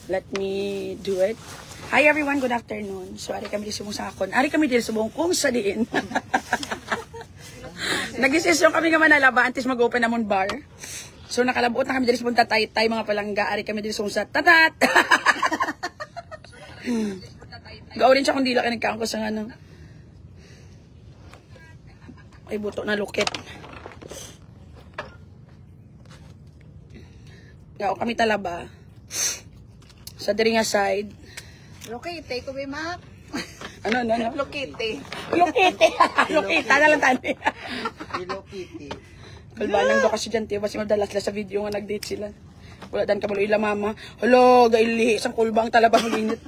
Let me do it. Hi everyone, good afternoon. So, ari kami di sumusakon. Ari kami di subong kung sa diin. Nag-isisyon kami nga manalaba antes mag-open namon bar. So, nakalabuot na kami di subong tatay-tay mga palangga. Ari kami di sumusat. Tatat! Gawin siya kung di laki nagkaon ko sa ano. Ay, buto na lukit. Gao kami talaba. Sa diri nga side. Lokite ko ba, Mak? Ano? Lokite. Lokite. Lokita na lang tani. Lokite. Kalbanang do kasi dyan, tiyo. Kasi madalas la sa video nga nag-date sila. Wala dan kabalo ila mama. Hello, gaili. Isang kulbang talaba malinit.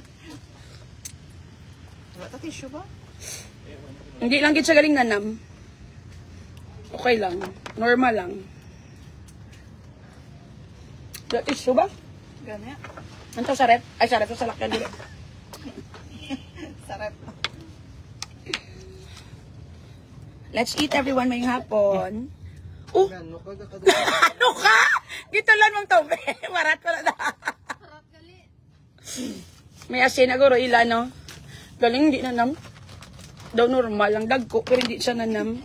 Wala ta tissue ba? Hindi lang gid siya galing nanam. Okay lang. Normal lang. Wala tissue ba? Gani. Anto sa rep? Ay, sa rep. Sa lakyan dito. Sarap. Let's eat everyone may hapon. Oh! Ano ka? Ano ka? Dito lang mong tobe. Marat ko na. May asin na guro ila, no? Galing hindi nanam. Daw normal lang dagko, pero hindi siya nanam.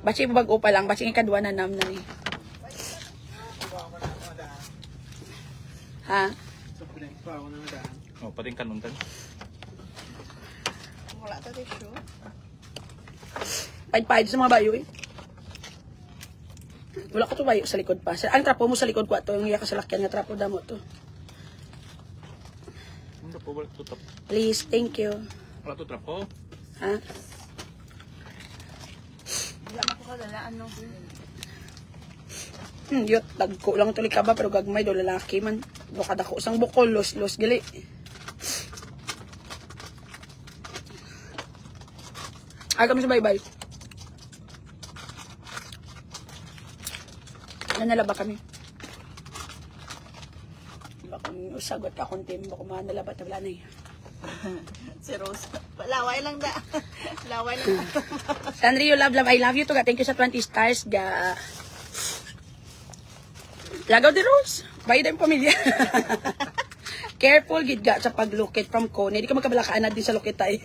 Basi bago pa lang, basi ikadwa nanam na ni. Ha? Oh, pating kanuntan. Wala ta tissue. Paid-paid sa mga bayo eh. Wala ko to bayo sa likod pa. Ang trapo mo sa likod ko ito, yung iya ka sa lakyan nga trapo damo to. Ano po balik tutap? Please, thank you. Wala to trapo. Ha? Wala na ko kadala, ano. Yot, dagko lang tuloy ka ba, pero gagmay do lalaki man. Bukad ako isang bukol, los gali. Ay kami sa bye-bye. Nanalaba kami. Baka usagot ka kung team, baka manalaba na wala na eh. Si Rose. Laway lang da. Laway lang. Sanrio, love, I love you to ga. Thank you sa 20 stars ga. Lagaw di Rose. Bayi din pamilya. Careful gid ga sa paglukit from cone. Hindi ka magkabalakaan na din sa lukit tayo.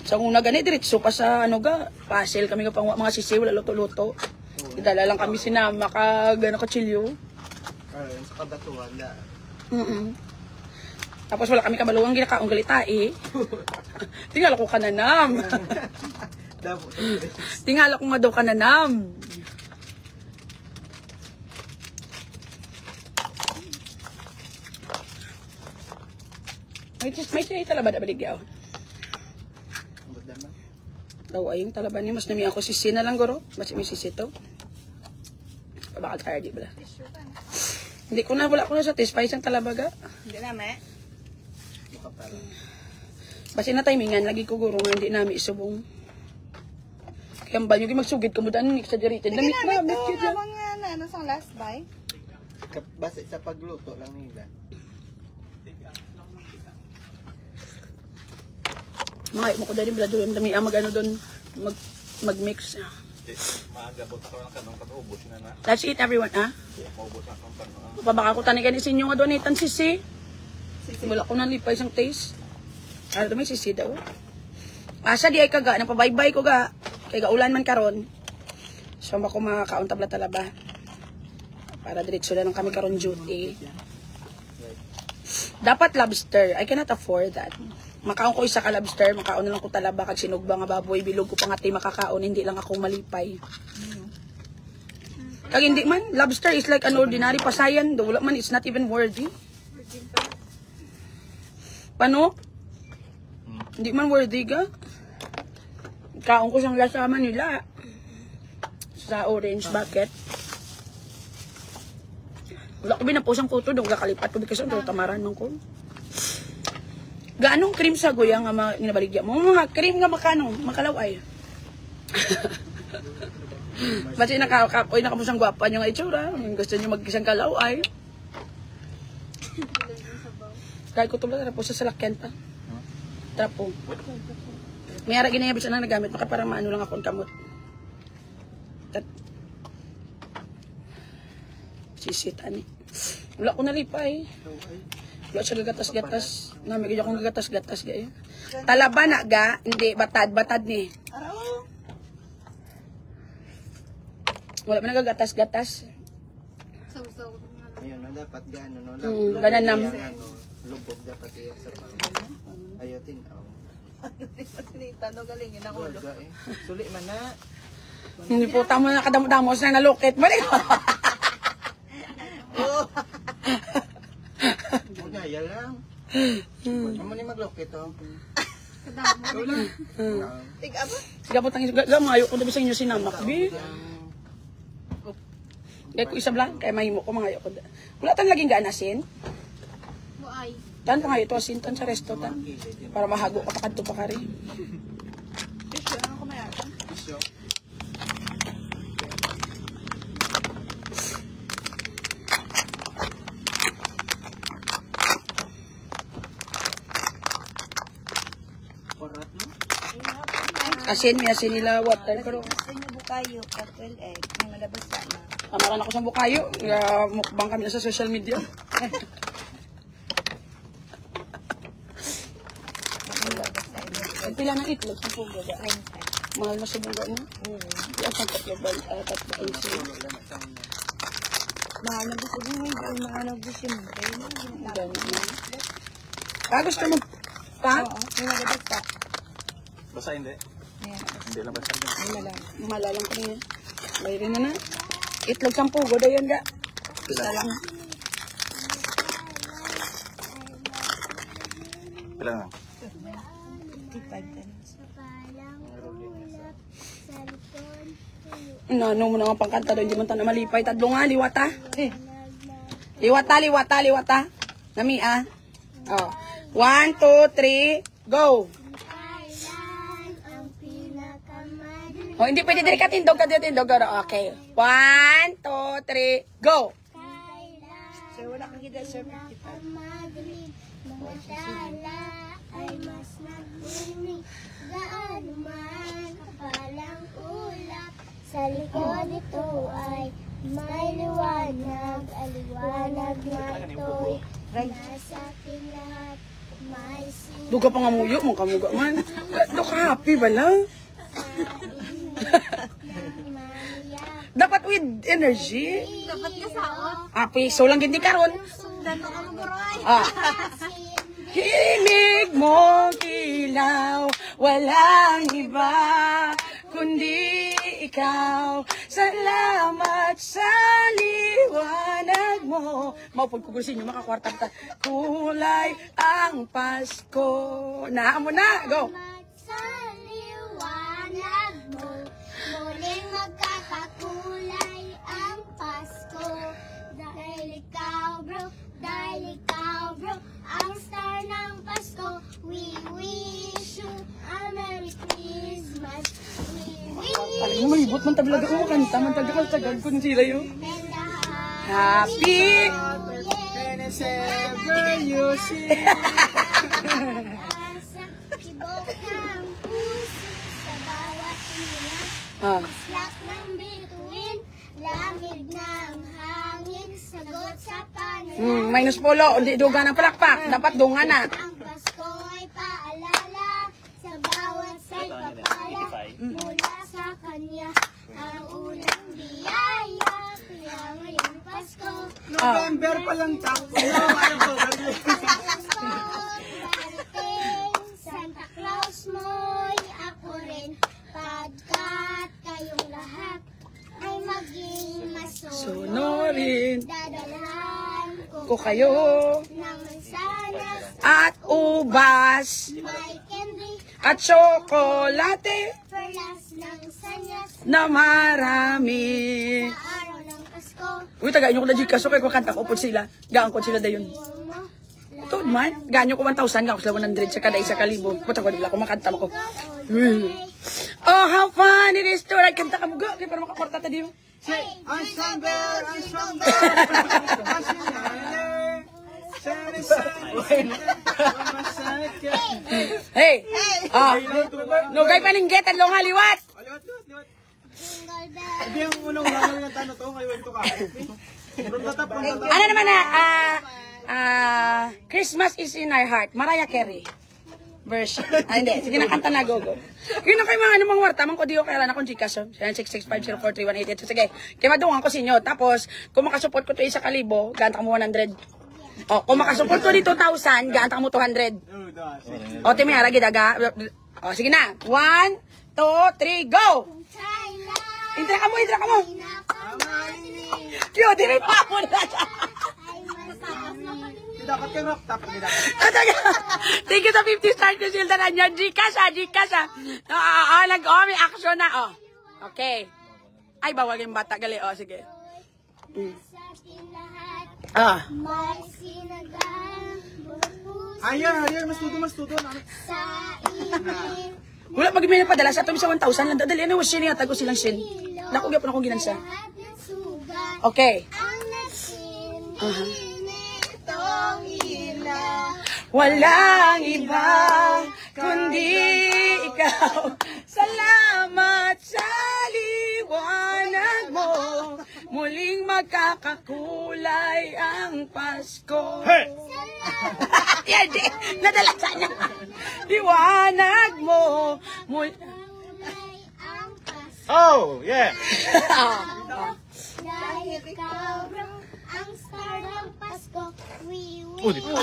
Sa una gani diretso pa sa ano ga, puzzle kami nga pang mga sisiw wala luto-luto. Idala lang kami sinama ka gano ka chilyo. Sa kabatuan na. Tapos wala kami kabaluang ginakaong galitai. Tingala ko kananam. Tingala ko nga daw kananam. May siya talaba na baligyaw. Daw ayong talaba niya. Mas nami ako sisi na lang guro. Mas may sisi to. Bakal kaya di ba? Hindi ko na, wala ko na sa taste ang talaba ga. Hindi na, me. Basi na timingan. Lagi ko guro nga hindi namin isubong. Kaya ba yung magsugid ko mo daan ni exaggerated. Damit na, damit yun lang. Mga ano sang last buy? Basta sa pagluto lang nila. Mga mo ko dahil blado yung dami mag ano doon mag-mix. Maagabot ako ng kanong pag-ubos na na. Let's eat everyone, ha? Maubos ako ng kanong. Pabaka ko tanigan ni sinyo nga doon itan sisi. Wala ko nalipay isang taste. Ano may sisi daw. Asa di ay kaga, napabaybay ko ga. Kaya gaulan man karon. So ako makakaon tabla talaba. Para diretso na lang kami karon duty. Dapat lobster. I cannot afford that. Makaon ko isa ka lobster, makaon na lang ko talaba kag sinugba nga baboy, bilog ko pangati makakaon, hindi lang akong malipay. Kag hindi man, lobster is like an ordinary pasayan, do wala man, it's not even worthy. Pano? Hindi man worthy ga. Kaon ko siyang lasama nila sa orange bucket. Wala ko binapusang kuto, doon kakalipat ko kasi ito tamaran nung ko. Gaanong cream sa guya nga ginabaligya mo? Mga cream nga makalaway. Basi nakakapoy na kamusang gwapa nyo nga itsura. Gusto nyo mag-isang kalaway. Kahit ko tulad, trapo sa salakyan pa. Trapo. May ara ginayabit siya na nagamit. Maka para maano lang akong kamot. Sisitan eh. Wala ko nalipay. Wala siya gagatas-gatas. Namigay akong gagatas-gatas gaya. Talaba na ga, hindi batad ni. Wala man nagagatas-gatas. Ayun, no, dapat gano, no? Ganan nam. Lubog dapat iya sa ayotin. Sinita, no, galingin ang ulo. Suli man na. Hindi po tamo na kadamo-damos na nalukit. Balik! Gaya lang. Amo ni maglokit, oh. Tiga ba? Sige po tangis. Gamayo ko na sa inyo sinamak. Bi. Kaya ko isa lang. Kaya mahimo ko mga ayoko. Wala tang laging gaanasin. Buay. Tan pa nga ito asin tan sa resto tan. Para mahago ka pa kadto pa kari. Pisyo, ano kumayatan? Isyo. Korat, no? Asin, may asin nila water. Pero Gusto niyo bukayo, catwell egg, may malabas sana. tamaran ako sa bukayo. Mukbang kami na sa social media. Pila ng itlog sa pugo ba? Mahal na sa bunga niya. Di ang tatlo ba? Tatlo pinsi. Mahal na gusto mo, mahal na gusto mo. Gusto mo pa? Oo, may malabas pa. Basta hindi. Ayan, Hindi lang basta. may malabas. Malalang ko niya. Mayroon na na. Itlog sa pugo daw yan ga. Isa lang. Pila lang. Ano mo na nga pangkanta doon, hindi man tayo na malipay. Tadlo nga, liwata. Liwata. Nami ah. Oh. 1, 2, 3, go! Oh, hindi pwede diri ka tindog. Okay. 1, 2, 3, go! Sir, wala kang gida, sir. 55. Ay mas nagbunig, gaano man kapalang ulap. Sa likod ito ay may liwanag, aliwanag na ito'y nasa ating lahat. May Duga pa nga muyo, mong kamuga man. Do ka happy bala. sinimaniyak. Dapat with energy. Dapat ka saot. Happy, so lang hindi karon. Dano ka maguroy. Ah. Himig mong ilaw, walang iba, kundi ikaw. Salamat sa liwanag mo. Maupagkugusin nyo, makakwarta ka. Kulay ang Pasko. Na mo na, go. Sa liwanag mo, muling magkakakulay ang Pasko. Dahil ikaw bro, ang star ng Pasko. We wish you a Merry Christmas. We wish Paling mo malibot man tablaga ko kanta, man tagal ko sila yun. and a Happy! Whenever you see. asa, tibok ng puso sa bawat iyak. Ah. Slak ng bituin, lamig ng hangin, sagot sa panalangin. Minus polo, hindi duga ng palakpak. Dapat dunga na. Ang Pasko ay paalala sa bawat salpapala mula sa kanya. Ang unang biyaya, kaya ngayong Pasko. November pa lang tapo. Ano po? Sa Pasko, darating, Santa Claus mo'y ako rin. Pagkat kayong lahat ay maging Sunurin Dadalhan ko kayo ng mansanas, at ubas may candy, at tsokolate perlas ng sanyas, na marami. sa araw ng Pasko. Uy, tagain nyo ko na Gcash, kaya kung kanta ko po sila. Gaan ko sila dayon. Mo, Ito man, gaan nyo ko 1,000, gaan ko sila 100 sa kada isa kalibo. Puta ko, nila ko makanta mo ko. Oh, how fun it is to ride. Kanta ka mo ga, kaya para makakwarta ta diyo. Ensemble! Hey! Ah, nugay paninggit at long haliwat. jingle bell, Hindi ang unang ulang ng tanong to, ngayon ito ka. Ano naman na, Christmas is in our heart. Mariah Carey. Version. Hindi. Sige na, kanta na, go. Yun na kayo mga anumang warta. Mang kodiyo kailan akong Gcash. 665043188. So, sige. Kaya madungan ko sa inyo. Tapos, kung makasupport ko ito isa kalibo, ganta ko mo 100. O, kung makasupport ko di 2,000, ganta ko mo 200. O, timihara, gidaga. O, sige na. 1, 2, 3, go! Intra ka mo. Yo, di rin pa mo na. Dapat kang rock top. Thank you sa 50 stars ko sila na niyan. Gcash may action na, Okay. Ay, bawal yung bata. Gali, sige. Ayan, mas tudo. Wala pag may napadala sa ato sa 1,000 lang. Dali, ano was sin niya? Tago silang sin. Nakugya po na akong ginansa. Okay. Walang iba kundi ikaw. Salamat sa liwanag mo. Muling magkakakulay ang Pasko. Hey! Yan, nadala sana. Liwanag mo. Oh, yeah! Dahil ikaw ang star ng Pasko, we Oh, will. dito.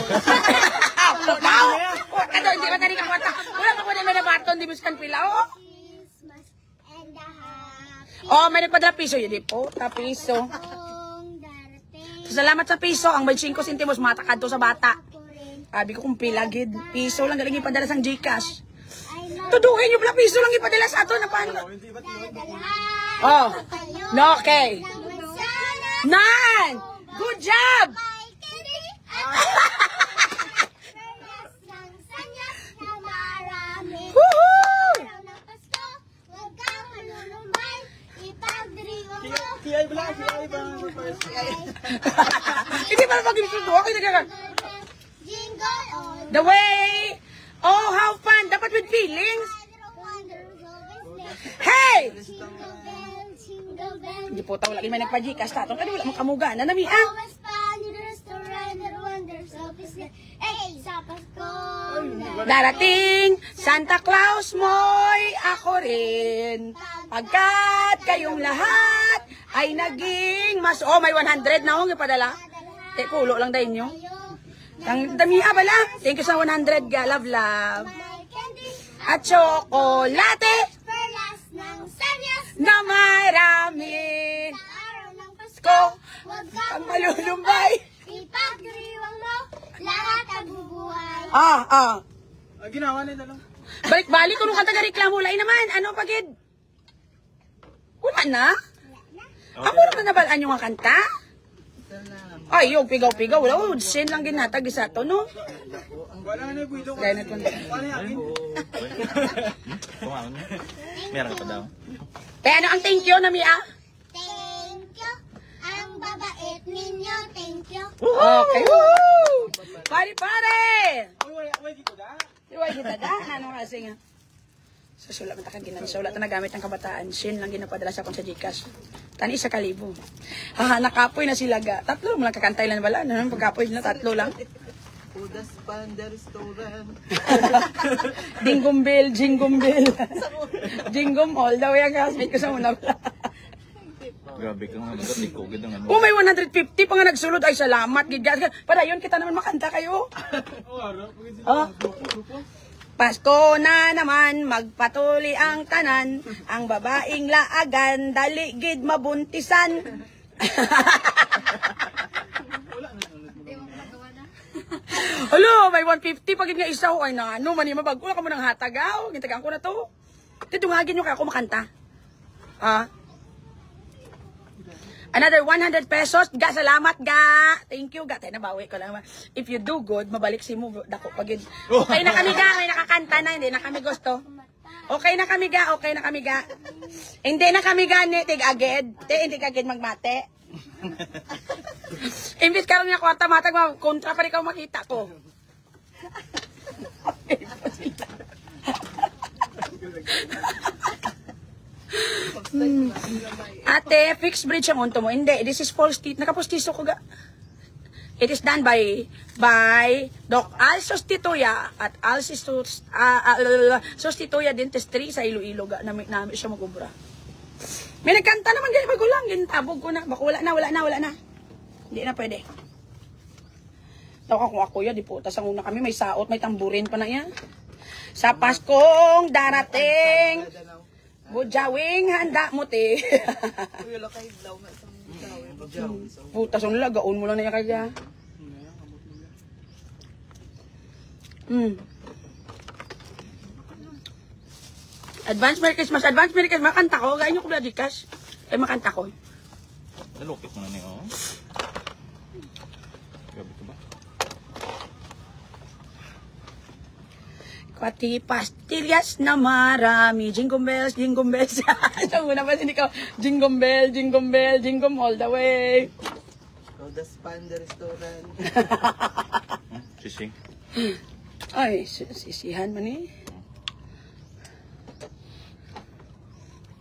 Hindi ba tadi kakwata? Wala pa ko na may baton, di muskan pila, Christmas and a happy Oh, may nagpadala piso, yun di po, piso. kong darating. Salamat sa piso, ang 25 centimos matakad to sa bata. Ko rin Abi ko kung pila, gid. Piso lang galing ipadala sang Gcash. ay Tuduhin nyo pala, piso lang ipadala sa ato na paano. madadalhan Oh, kayo no, okay. naman sana. Nine! Good job! May kilig Perlas ng sanyas na marami. Woohoo! Araw ng Pasko, huwag kang malulumbay. Ipagdiriwang mo. Hindi pala mag-ibisudo ako, hindi ka. Jingle all The way! Oh, how fun! Dapat with feelings! wonders always there. Hey! Jingle bell, Hindi po tao lagi may nagpa-Gcash tatong kasi wala mong kamuga na nami ah. always fun in the restaurant that wonders always there. Hey, sa Pasko. Darating Santa Claus mo'y ako rin. Pagkat kayong lahat ay naging mas... Oh, may 100 na akong ipadala. Kulo lang dahil nyo. Ang dami bala. Thank you sa 100 ga. Love. May candy, At tsokolate perlas ng sanyas. na marami. Sa araw ng Pasko, Ko, huwag ang kang malulumbay. ipagdiriwang mo. Lahat ang bubuhay. Ginawa nila lang. Balik-balik kung kanta ga reklamo. Lai naman. Ano pagid? Wala na? Ako naman nabalaan yung kanta? Ay, yung pigaw-pigaw. Wala, sin lang ginatag isa to, no? Wala na yung buwilo ko. Kaya na ito. Wala yung akin. Kumaon niya. Meron pa daw. Kaya ano ang thank you, Nami, ah? Thank you. Ang babait ninyo, thank you. Okay. Woo! Pare-pare! Uy, dito da. Iway kita da. Ano kasi nga? Sa sulat na kaginan. Sa sulat na nagamit ng kabataan. Sin lang ginapadala sa akong sa Gcash. Tani isa kalibo. Nakapoy na sila ga. Tatlo mo lang kakantay lang bala. Ano pagkapoy na tatlo lang. Udas Panda Restaurant. Dingum bell, jingum bell. Jingum all daw yung classmate ko sa una pala. Grabe ka nga. Bagat ikaw. Ganda nga. Oh, may 150 pa nga nagsulod. Ay, salamat. Para yun, kita naman makanta kayo. Oh. Pasko na naman, magpatuli ang tanan. Ang babaeng laagan, daligid mabuntisan. Alo, may 150 pag nga isa ay na ano man yung mabagula ka mo ng hatagaw. Gintagaan ko na to. Tidungagin nyo kaya ako makanta. Another 100 pesos. Ga, salamat ga. Thank you ga. Tayo nabawi ko lang. If you do good, mabalik si mo. Dako pagin. Okay na kami ga. May nakakanta na. Hindi na kami gusto. Okay na kami ga. Okay na kami ga. Hindi na kami ga. Tig-aged. Hindi aged magmate. Imbis karon nga kwarta matag kontra pa rin ikaw makita ko. Ate, fixed bridge ang unto mo. Hindi, this is false teeth. Nakapostiso ko ga. It is done by Doc Al Sustituya at Al Sustituya Dentistry sa Iloilo ga. Nami siya magubra. May nagkanta naman ganyan magulang. Gintabog ko na. Baka wala na. Hindi na pwede. Tawa kung ako yan, di po. Tas ang una kami, may saot, may tamburin pa na yan. Sa Paskong darating, budyawing handa mo, te. Wala kayo daw nga isang daw. Putas ang lagaon mo lang na yan kaya. Advance Merry Christmas, makanta ko. Gain nyo ko bloody cash. Ay, makanta ko. Nalukit mo na niyo. Grabe ko ba? Pati pastillas na marami. Jingle bells, jingle bells. Ito muna pa hindi ko. Jingle bell, jingle bell, jingle all the way. Rodas Panda Restaurant. Sising. Ay, sisihan man eh.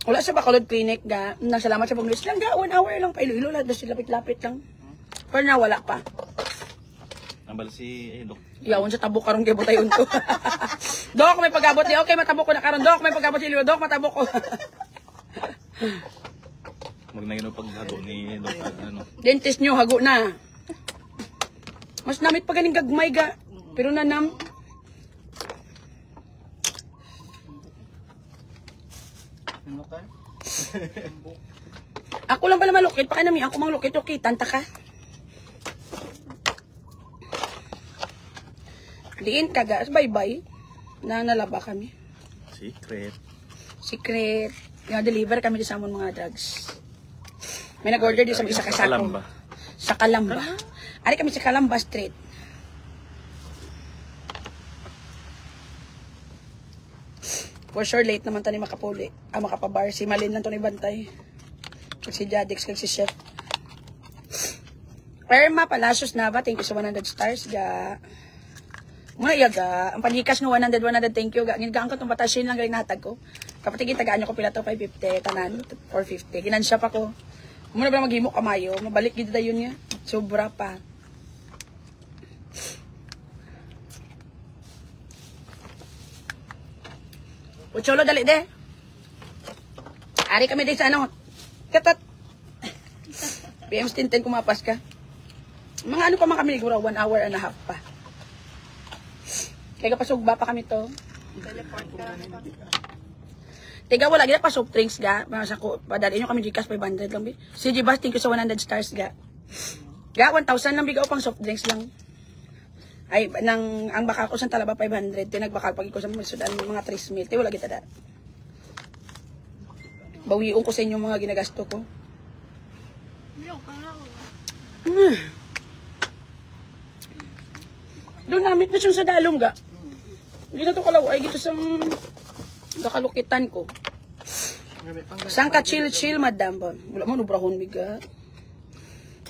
Wala sa Bacolod Clinic ga. Nasalamat sa pag-list lang ga. 1 hour lang pa. Iloilo lahat. Basta lapit-lapit lang. Pero na wala pa. Nambal si Dok. Yawon sa tabok karong gibot tayo unto. Dok, may pag-abot niya. Okay, matabok ko na karon. Dok, may pag-abot niya. Dok, matabok ko. Magnagino paghago ni Dok. Ano? Dentist nyo, hago na. Mas namit pa ganing gagmay ga. Pero nanam. Ano ka? Ako lang pala malukit. Pakay namin ako mang lukit. Okay, tanta ka. Diin ka ga. Bye-bye. Nalaba kami. Secret. Deliver kami sa amon mga drugs. May nag-order din sa isa ka sako. Sa Kalamba. Ari kami sa Kalamba Street. For sure, late naman tayo makapuli. Makapabar. Si Malin lang ito bantay. Kag si Jadix, kag si Chef. Perma Palacios Nava, thank you sa 100 stars. Ga. Mga iyaga. Ang panhikas no 100, thank you. Gingaan ko itong batasin lang galing nahatag ko. Kapatigin tagaan nyo ko pila to 550, tanan, 450. Ginansya pa ko. Muna ba maghimo kamayo? Mabalik gito tayo niya. Sobra pa. Ucholo, dali de. Ari kami din sa ano. Katat. PM stintin kumapas ka. Mga ano pa man kami, siguro 1 hour and a half pa. Kaya pasugba pa kami to. Teleport ka. Tiga wala gina pa soft drinks ga. Mga sako, padali nyo kami Gcash 500 lang. Si Jibas, thank you sa 100 stars ga. Ga, 1,000 lang bigaw pang soft drinks lang. Ay, ang bakal ko sa talaba 500. Tinagbakal pag ko sa mga 3 mil. Wala kita da. Bawion ko sa inyo mga ginagasto ko. Doon namit na siyang sa dalong ga. Hindi na ito kalaway. Gito sa kakalukitan ko. Saan ka chill, madam? Wala mo, nubrahon biga.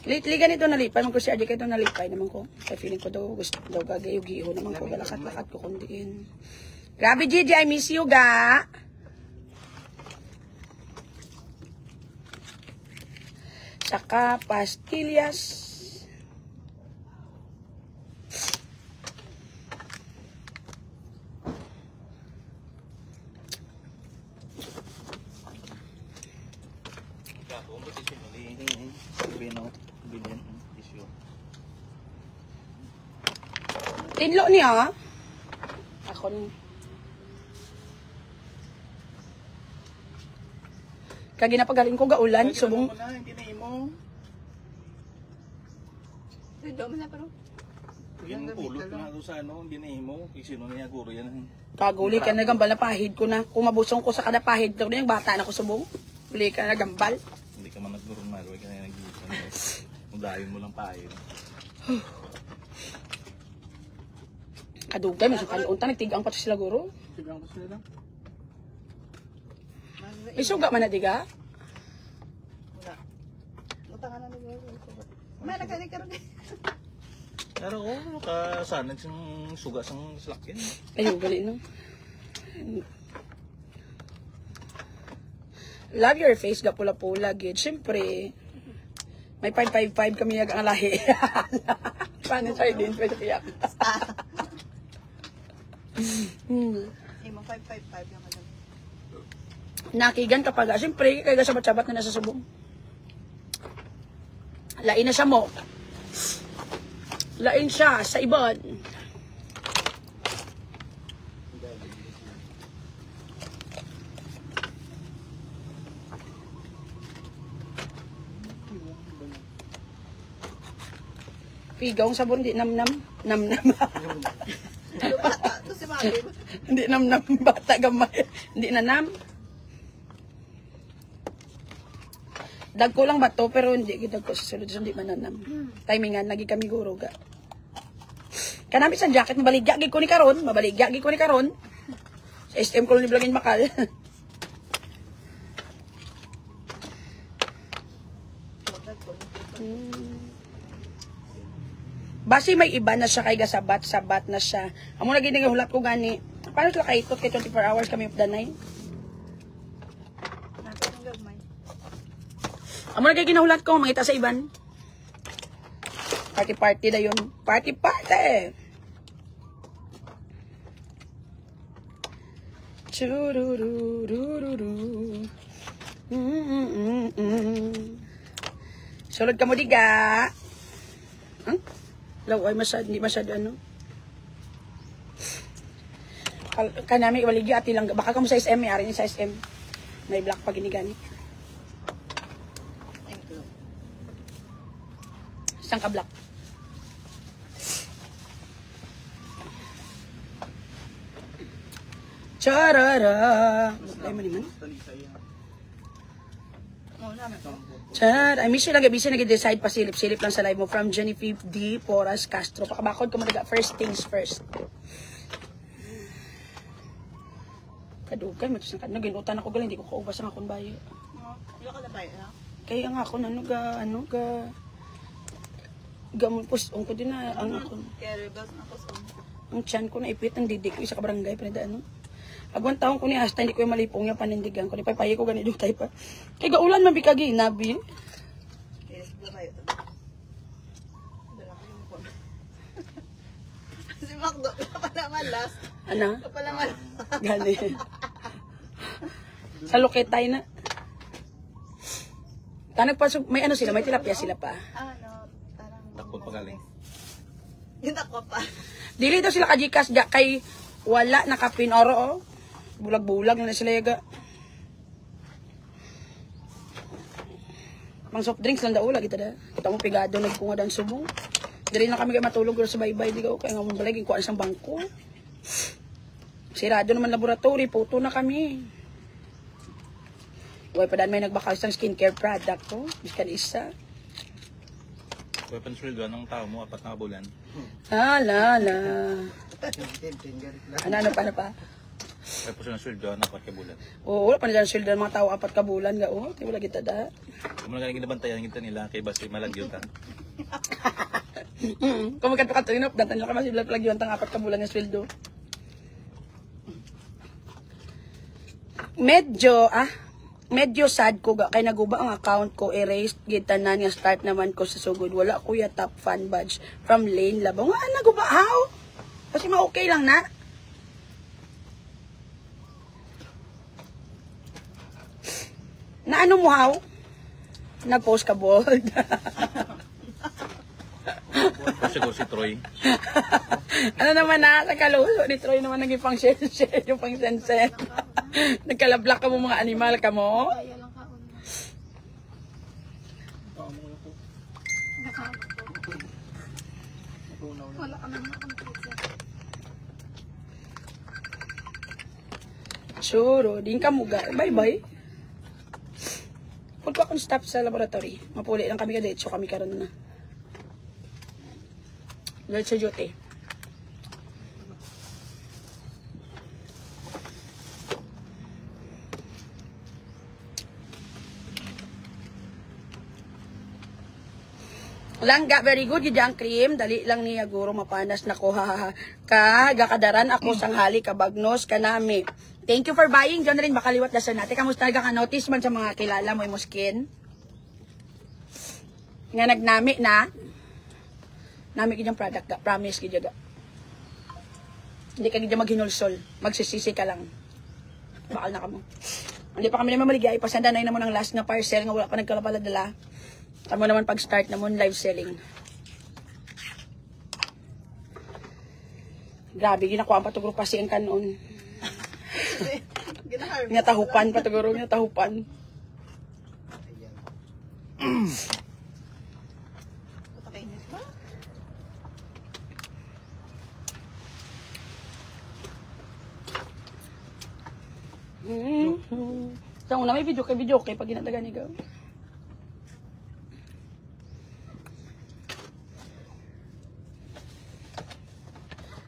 Lately ganito nalipay. Mag ko si Adi kayo nalipay naman ko. Kaya feeling ko daw, gusto daw gagayo-giho naman ko. Galakat-lakat ko kundiin. Grabe, Gigi, I miss you, ga. Saka pastillas. Tinlo niya. Ako ni. Kagi na pagaling ko gaulan, subong. Hindi na imo. Dito mo na pero. Yung pulot na doon sa ano, hindi na imo. Sino niya guro yan. Kaguli ka na gambal na pahid ko na. Kung mabusong ko sa kada pahid ko na yung bata na ko subong. Uli ka na gambal. Hindi ka man nagdurong malo, ka na nag-iipan. Mudayon mo lang pa yun. Kadugay, may sukali unta, nagtigang pa sila guro. Sigang ko sila lang. May suga man na diga. Wala. Utangan na ni Goro. May nakanig ka rin. Pero kasanan siyang suga sang slakin. Ayun, gali no. Love your face, ga pula-pula, gid. Siyempre, may 555 kami ang lahi. Paano sardines, pwede kaya. Imo 555 yung madam. Nakigan kapag, siyempre, kaya sabat-sabat na nasa subong. Lain na siya mo. Lain siya sa ibon. Pigawng sabon, di nam-nam. Nam-nam. Ito bata, ito si Mami. Hindi nam-nam, bata gamay. Hindi na nam. Dag ko lang ba to, pero hindi kita ko sa sulod, hindi mananam. Timingan, lagi kami guro ga. Kanami sa jacket, mabaligya ko ni karon, mabaligya ko ni karon. Sa SM ko ni Blagin Bakal. Basi may iba na siya kay gasabat-sabat na siya. Amo lagi nagahulat ko gani. Paano sila kaitot kay 24 hours kami of the night? Natin ang gagmay. Amo lagi ginahulat ko mangita sa iban. Party da yun. Party. Churururururu. Sulod ka mo diga. Huh? Law ay hindi masyado ano. Kanami waligya ati lang baka kamo sa SM ari ni sa SM. May black pa ginigani. Thank you. Isang ka black. Charara. Ay man. Oh, namin to. Char, I miss you lagi busy nag-decide pa silip-silip lang sa live mo from Jennifer D. Porras Castro. Pakabakod ka mo naga first things first. Kadugay mo sa kan naginutan ako galing di ko kaubas ang akong bayo. Wala ka na tayo, ha? Kaya nga ako ano ga gamupos ko din na ang ako. Kaya rebels na ako sa Ang tiyan ko na ipit ang didik ko sa kabarangay panida ano. Agwan taon ko ni hasta hindi ko yung malipong yung panindigan ko. Ni papayi ko ganito tayo pa. Kaya gaulan man bikagi nabi. Yes, wala tayo to. Dala ko yung phone. Si Macdo, pa naman last. Ano? Pa naman. Gani. Sa Loketay na. Tanag pa, may ano sila, may tilapia sila pa. Ano, parang... Takot pagaling. Yung takwa pa. Dili daw sila kajikas kay wala nakapinoro oh. Bulag-bulag na sila yaga. Mang soft drinks lang daw lagi tada. Kita mo pigado nagkunga dan sumo. Dili na kami kay matulog sa baybay di ko kay nga mo balay kuan sa bangko. Sirado naman laboratory, photo na kami. Way pa dan may nagbakal sa skincare product ko, biskan isa. Weapon sweldo ng tao mo, 4 na bulan. La. Ano pa? Weapon sweldo ng 4 bulan. Oo, wala pa na dyan sweldo ng mga tao 4 ka bulan nga. Oo, di wala kita da. Kung mga ginabantayan kita nila, kay basi malagyutan. Kung magkanto-kanto yun, datan nila ka masiblag yun, tang 4 ka bulan ng sweldo. Medyo sad ko ga kay naguba ang account ko erased gitanan nga start naman ko sa sugod wala kuya top fan badge from Lane Labong naguba how kasi ma-okay lang na ano mo how nag-post ka bold Siguro si Troy. ano naman na sa kaluso ni Troy naman naging pang share yung pang sense nagkalablak ka mo mga animal ka mo. Sure, din ka muga. Bye-bye. Huwag ko akong stop sa laboratory. Mapuli lang kami ka date. So kami karon na. Let's duty. Langga, very good yun ang cream. Dali lang niya guro mapanas na ko. Ka, gakadaran ako sang hali kabagnos kanami. Thank you for buying. Diyan rin bakaliwat na sa natin. Kamusta nagka-notice man sa mga kilala mo yung skin? Nga nagnami na. Nami kanyang product ka. Promise kanya ga. Hindi ka kanya maghinulsol. Magsisisi ka lang. Bakal na ka mo. Hindi pa kami naman maligay. Pasanda na yun naman ang last na parcel nga wala pa nagkalapaladala. Tamo naman pag-start naman live selling. Grabe, ginakuha ang patuguro kasi ang kanon. Ginaharvest. Ngatahupan, patuguro, ngatahupan. Patakainit ba? Sa una may video kay pag ginatagan ni Gaw.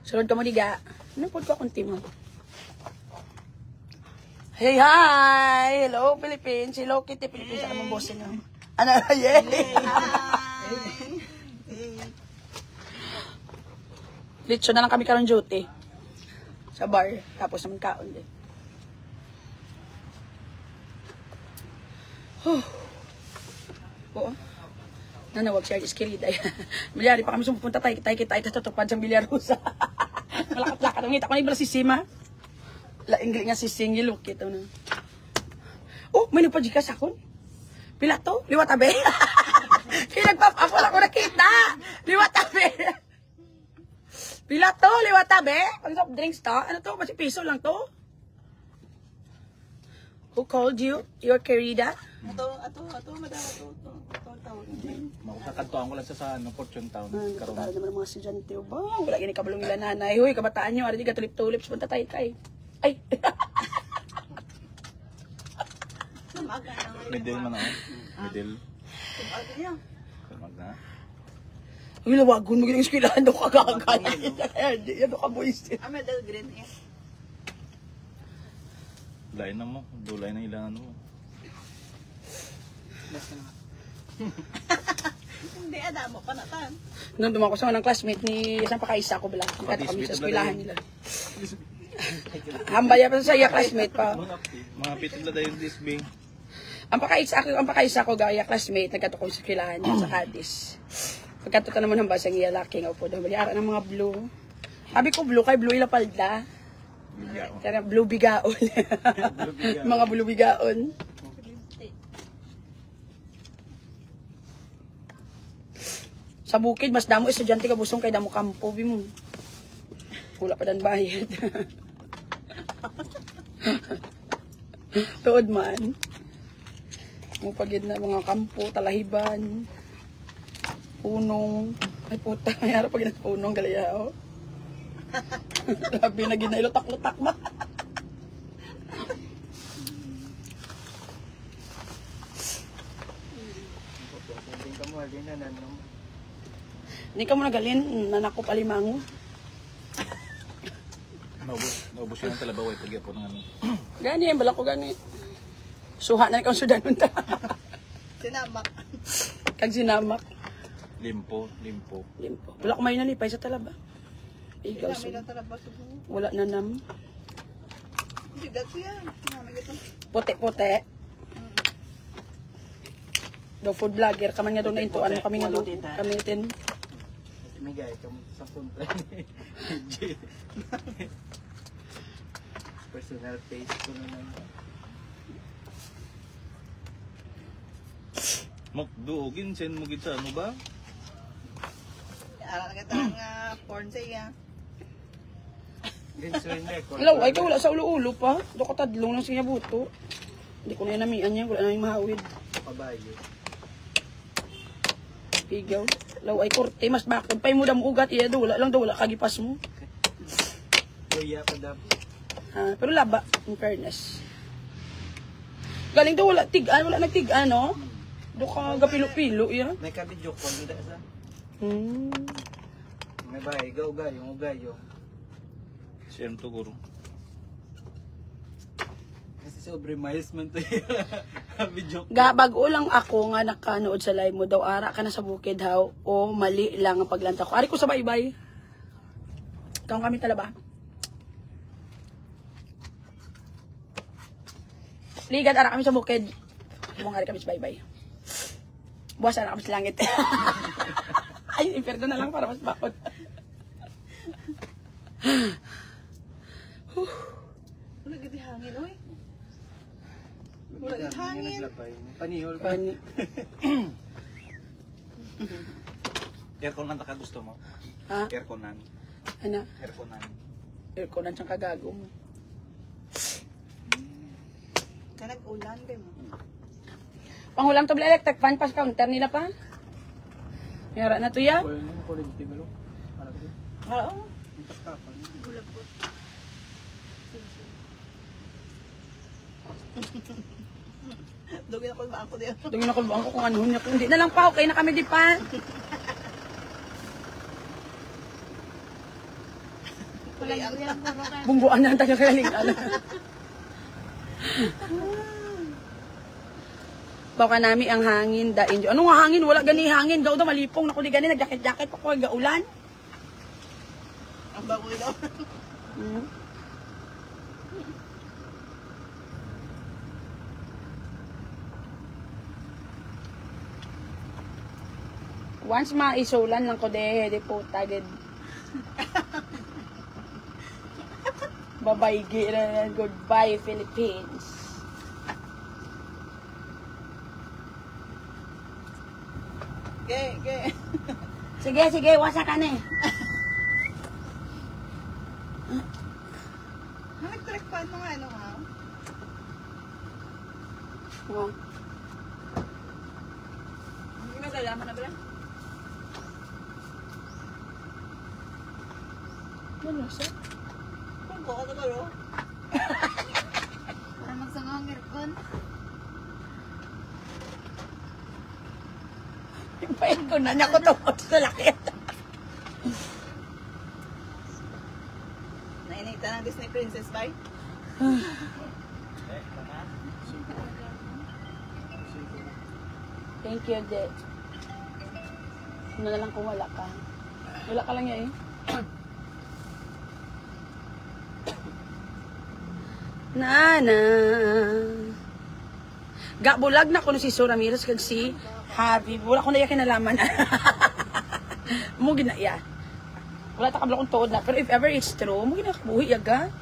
Sunod ka mo diga. Ano po ko kunti mo? Hey, hi! Hello, Philippines. Hello, Kitty Philippines. Sa kamang boss niyo. Ano? Yay! Litso na lang kami karon duty. Sa bar. Tapos naman kaon din. Oo. Nanawag siya, iskirida. Milyari pa kami sumupunta tayo kita tutupad sa Bilyarusa. Malakat-lakat. Ang ngita ko na ibala si Sima. Laingli nga si Singil. Kita na. Oh, may nagpajikas ako. Pila to? Liwatabe. Pinagpap ako lang ko nakita. Liwatabe. Pila to? Liwatabe? Pag soft drinks to? Ano to? Kasi piso lang to? Who called you? Your querida? Ato, madama to. Tawag niya. Makakakantuan ko lang sa Fortune Town. Karoon. Karoon naman ang mga estudyante. Ba, wala gini kabalong nila nanay. Huy, kabataan nyo. Ari di ka tulip-tulip. Punta tayo kay. Ay. Namaga na ngayon. Middle man ako. Middle. Tumaga niya. Kamag na. Uy, lawagon mo gining eskwelahan daw kagagalan. Yan daw ka boys. Medal green eh. Lain na mo. Dulay na ilangan mo. Hindi, adamo pa na tan. Noon dumako sa ng classmate ni isang pakaisa ko bala. Kita kami sa eskwelahan nila. Hambaya pa sa iya classmate pa. Mga pitin na yung disbing. Ang pakaisa ko gaya classmate nagkato ko sa eskwelahan niya sa Cadiz. Pagkatuta naman ng basang iya laki nga po daw. Baliara ng mga blue. Sabi ko blue kay blue ilapalda. Kaya blue bigaon. Mga blue bigaon. Sa bukid, mas damo estudyante ka busong kay damo kampo. Bimo. Wala pa dan bayad. Tuod man. Mupagid na mga kampo, talahiban, punong. Ay puta, mayara pag punong galayao. Sabi na ginailotak-lutak ba? Hindi ka mo nagalin, nanakop alimango. Naubos yun ang talabaway pag po ng ano. Gani, yung balak ko gani. Suha na ikaw sudan unta. Sinamak. Kag sinamak. Limpo. Limpo. Wala ko may nalipay sa talaba. Ikaw May sun. lang talabas sa buho. Wala na nam. Hindi, gato yan. Namay ito. Puti-puti. Do food vlogger kaman nga do na intuan mo kami nga do. Kami tin. Migay ka sa punta. Personal taste ko naman. Magduogin, send mo gita, ano ba? Alam na kita ng porn sa iya. Hello, ay ka wala sa ulo-ulo pa. Do ka tadlong lang siya buto. Hindi ko na yung namian niya, wala na yung mahawid. Pabayo. Pigaw. Law ay korte, mas bakod pa mo dam ugat iya do, wala lang do, wala kagipas mo. Kuya pa daw. Ha, pero laba, in fairness. Galing do wala tigan, wala nagtigan, no? Do ka gapilo-pilo iya. May kabidyo ko, hindi sa. May bahay, gaw-gayo, gayo. Siyem to guro. Kasi sobre miles man to kabidyo. Bago lang ako nga nakanood sa live mo daw, ara ka na sa bukid haw, o mali lang ang paglanta ko. Ari ko sa baybay. Ikaw kami talaba. Ligad, ara kami sa bukid. Bumangari kami sa baybay. Buwas, ara kami sa langit. Ay, imperdo na lang para mas bakod. Wala gid hangin, oy. Wala gid hangin. Panihol pa. Pani. Airconan ta ka gusto mo? Ha? Airconan. Ano? Airconan. Aircon ang siyang kagago mo. Kanag ulan kay mo. Panghulam to electric fan pa sa counter nila pa. Yara na to ya. Wala na ko rin tigalo. Para ko. Oo. Dugin ako ba ako diyan. Tingin ako ba ako kung ano niya. Hindi na lang pa, okay na kami di pa. Kulay ang Bungguan na ang taga-kaling. Baka nami ang hangin da injo. Ano nga hangin? Wala gani hangin. Daw daw malipong na ko di gani. Nag-jacket-jacket pa ko. Gaulan. ang bago daw. Once maisulan lang ko de po tagid. Bye-bye, goodbye Philippines. Ge. Sige, wasa ka na eh. Electric fan mo nga ano ha? Oh. Hindi magalaman na ba? Ano siya? Kung ko ka to Para magsangang aircon. Ipain ko na niya ko to sa lakit. Nainita ng Disney Princess ba? Thank you, De. Ano na lang kung wala ka. Wala ka lang yan eh. Nana. Gabulag na ko no si Sue Ramirez kag si Harvey. Wala ko na iya kinalaman. Mo ginaya. Wala ta kabla kong tuod na. Pero if ever it's true, mo ginakabuhi yaga.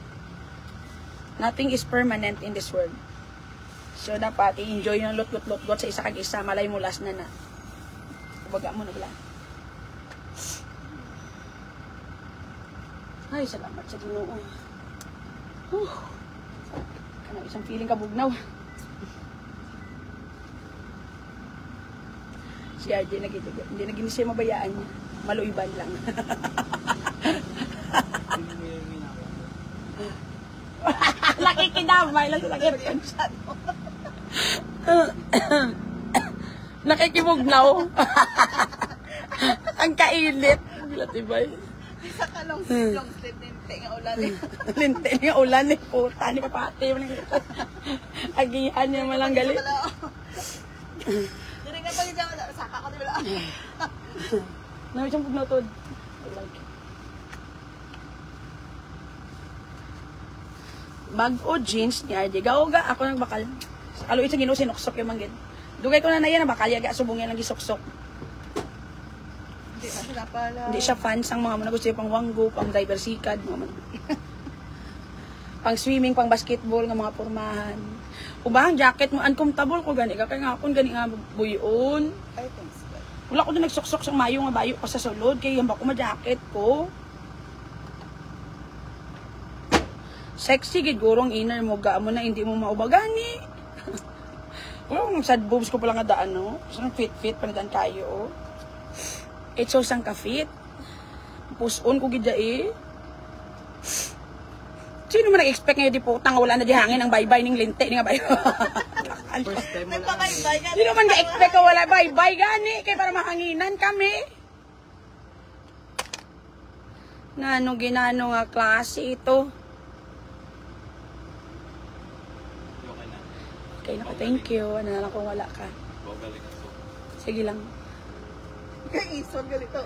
Nothing is permanent in this world. So dapat i-enjoy yung lot sa isa kag isa. Malay mo last na na. Baga mo na bala. Ay, salamat sa Ginoo. Kanang isang feeling kabugnaw. Si RJ hindi naging siya mabayaan niya. Maluiban lang. Nakikidamay lang sa akin. Nakikibugnaw. Ang kainit. Latibay. Isa ka long sleep din nga ulan eh. Linte niya ulan ni puta ni papati. Agihan niya malang galit. Dili nga pag dyan saka ko dila. Namin siyang pugnotod. Bag o jeans ni RJ. Gauga ako ng bakal. Alo isa Ginoo sinuksok yung manggid. Dugay ko na yan na bakal yaga subong yan lagi suksok. Hindi na sila pala. Hindi siya fans ang mga mga gusto niya pang wanggo, pang diversikad, mga pang swimming, pang basketball, nga mga pormahan. Ubahang jacket mo, uncomfortable ko gani. Kaya nga akong gani nga buyon. Ay, thanks God. Wala ko din nagsuksok sa mayo nga bayo pa sa sulod. Kaya hamba ko ma-jacket ko. Sexy, gigurong inner mo. Gaan mo na, hindi mo maubagani. Wala kong sad boobs ko pala nga daan, no? Sarang fit-fit, panadaan kayo, oh. Itso sang ka-fit. Puson ko gidya, eh. Sino man nag-expect ngayon di po, tanga wala na di hangin ang baybay ning linte, nga bayo. First time mo lang. Nagpakaibay ka. Sino man nag-expect ka wala baybay, gani? Kaya para mahanginan kami. Nano ginano nga klase ito. Okay na ko, thank you. Ano na lang kung wala ka. Sige lang. Kaisol galito.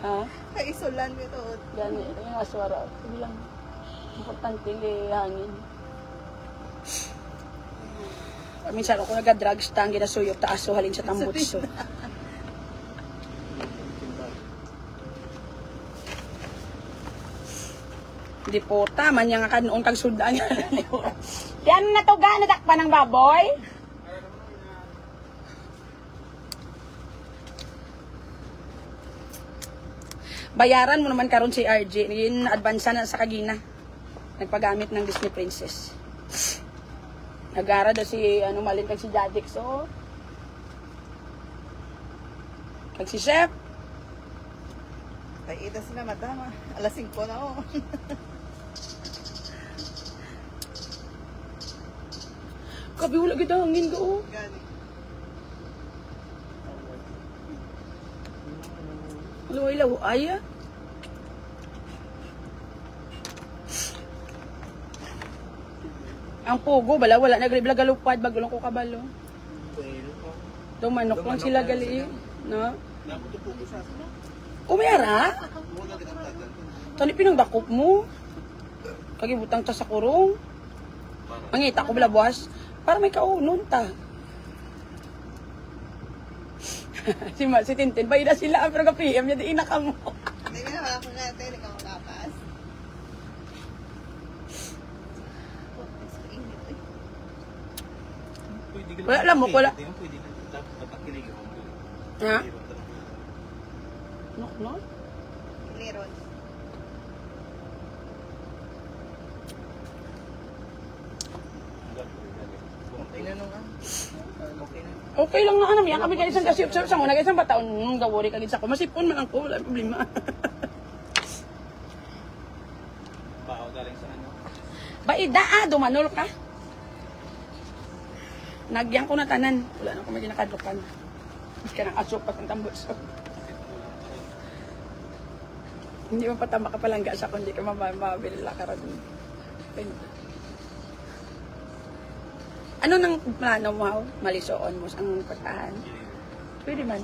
Ha? Kaisolan ito. Gani, ito yung aswara. Sige lang. Importante li hangin. Minsan ako nag-drugs tang ginasuyok taaso halin sa tambutso. Di po tama niya nga kanoon kag sudan. Yan na to ga nadakpan ng baboy. Bayaran mo naman karon si RJ. Advance na sa kagina. Nagpagamit ng Disney Princess. Nagara daw si ano malin kag si Jadix so. Kag si Chef. Ay, ita sila madama. Alas 5 na oh. Kabi wala gid hangin ko. Gani. Luway law ay. Ang pugo bala wala nagribla galupad bagulong ko kabalo. Dumanok lang sila gali, no? Umera? Tani pinang dakop mo. Kagibutang ta sa kurong. Mangita ko bala buwas para may kaunon ta. Si Tintin, bayda sila pero ka-PM niya di ina ka mo. Hindi nga ako natin, ikaw kapas. Wala lang mo, wala. Ha? No? Liron. Okay na nung okay na. Okay lang nga ano, yan kami kayo isang kasi observe sa muna, isang bataon, gawari kagid sa ko. Masipon man ako, wala problema. Bao galing sa ano? Baida dumanol ka. Nagyang ko na tanan. Wala na ko may ginakadlokan. Mas ka ng asupat ang tambos. Hindi mo patama ka palangga sa kundi ka mabili ka rin. Ano nang plano mo? Malisoon mo ang pagtahan? Pwede man.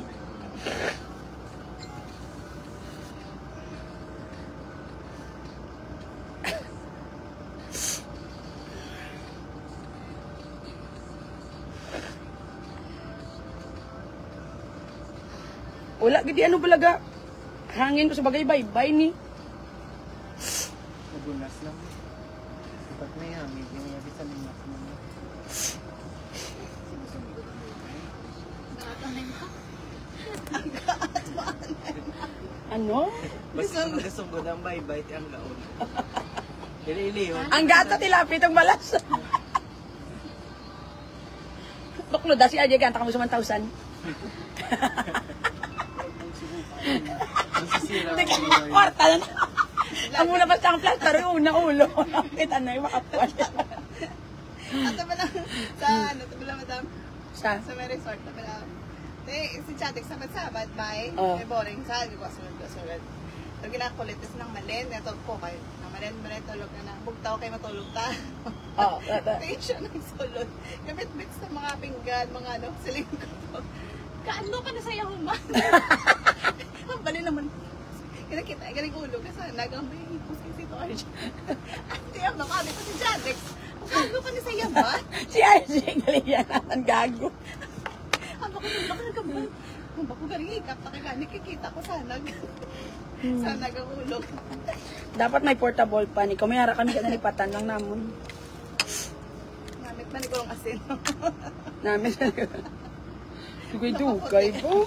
Wala, gidi ano balaga. Hangin ko sa bagay bye-bye ni. Magunas lang. Dapat may hangin, yung yabi sa limas mo. Ano? Basta magkasugo ng bye-bye ang gaon. Ili-iliyon. Ang gata tilapit ang balas. Tuklo da si Ajay ganta kamo sa 1,000. Masisira Hindi ang ka kwarta na. Ang muna pa siyang plaster, una ulo. Kita na yung makapuan. At ba lang, sa ano, tabi lang madam, Sa? sa may resort, tabi lang. Si Chatix sabad-sabad, bye. Oh. May boring sa, di ba, sunod. Pag ginakulit, is nang malin, ito po kayo. Nang malin, tulog na na. Bugtaw kayo matulog ta. Oo. Tayo siya ng sulod. Gamit-bit sa mga pinggan, mga ano, siling ko. Kaano ka na sa iyang human? Ang bali naman. Kinakita, galing ulo ka sa nagambay. Pusin si Torge. Ate, ang nakali ko si Jadex. Kaano ka na sa iyang ba? Si Ajay, galing yan. Ang gago. Ang bako ng bako ng gambay. Ang bako galing ikap. Nakikita ko sanag. Sanag ang ulo. Dapat may portable pan. Ikaw may hara kami ka nalipatan lang namon. Namit man ikaw ang asin. Namin. Dugay-dugay po.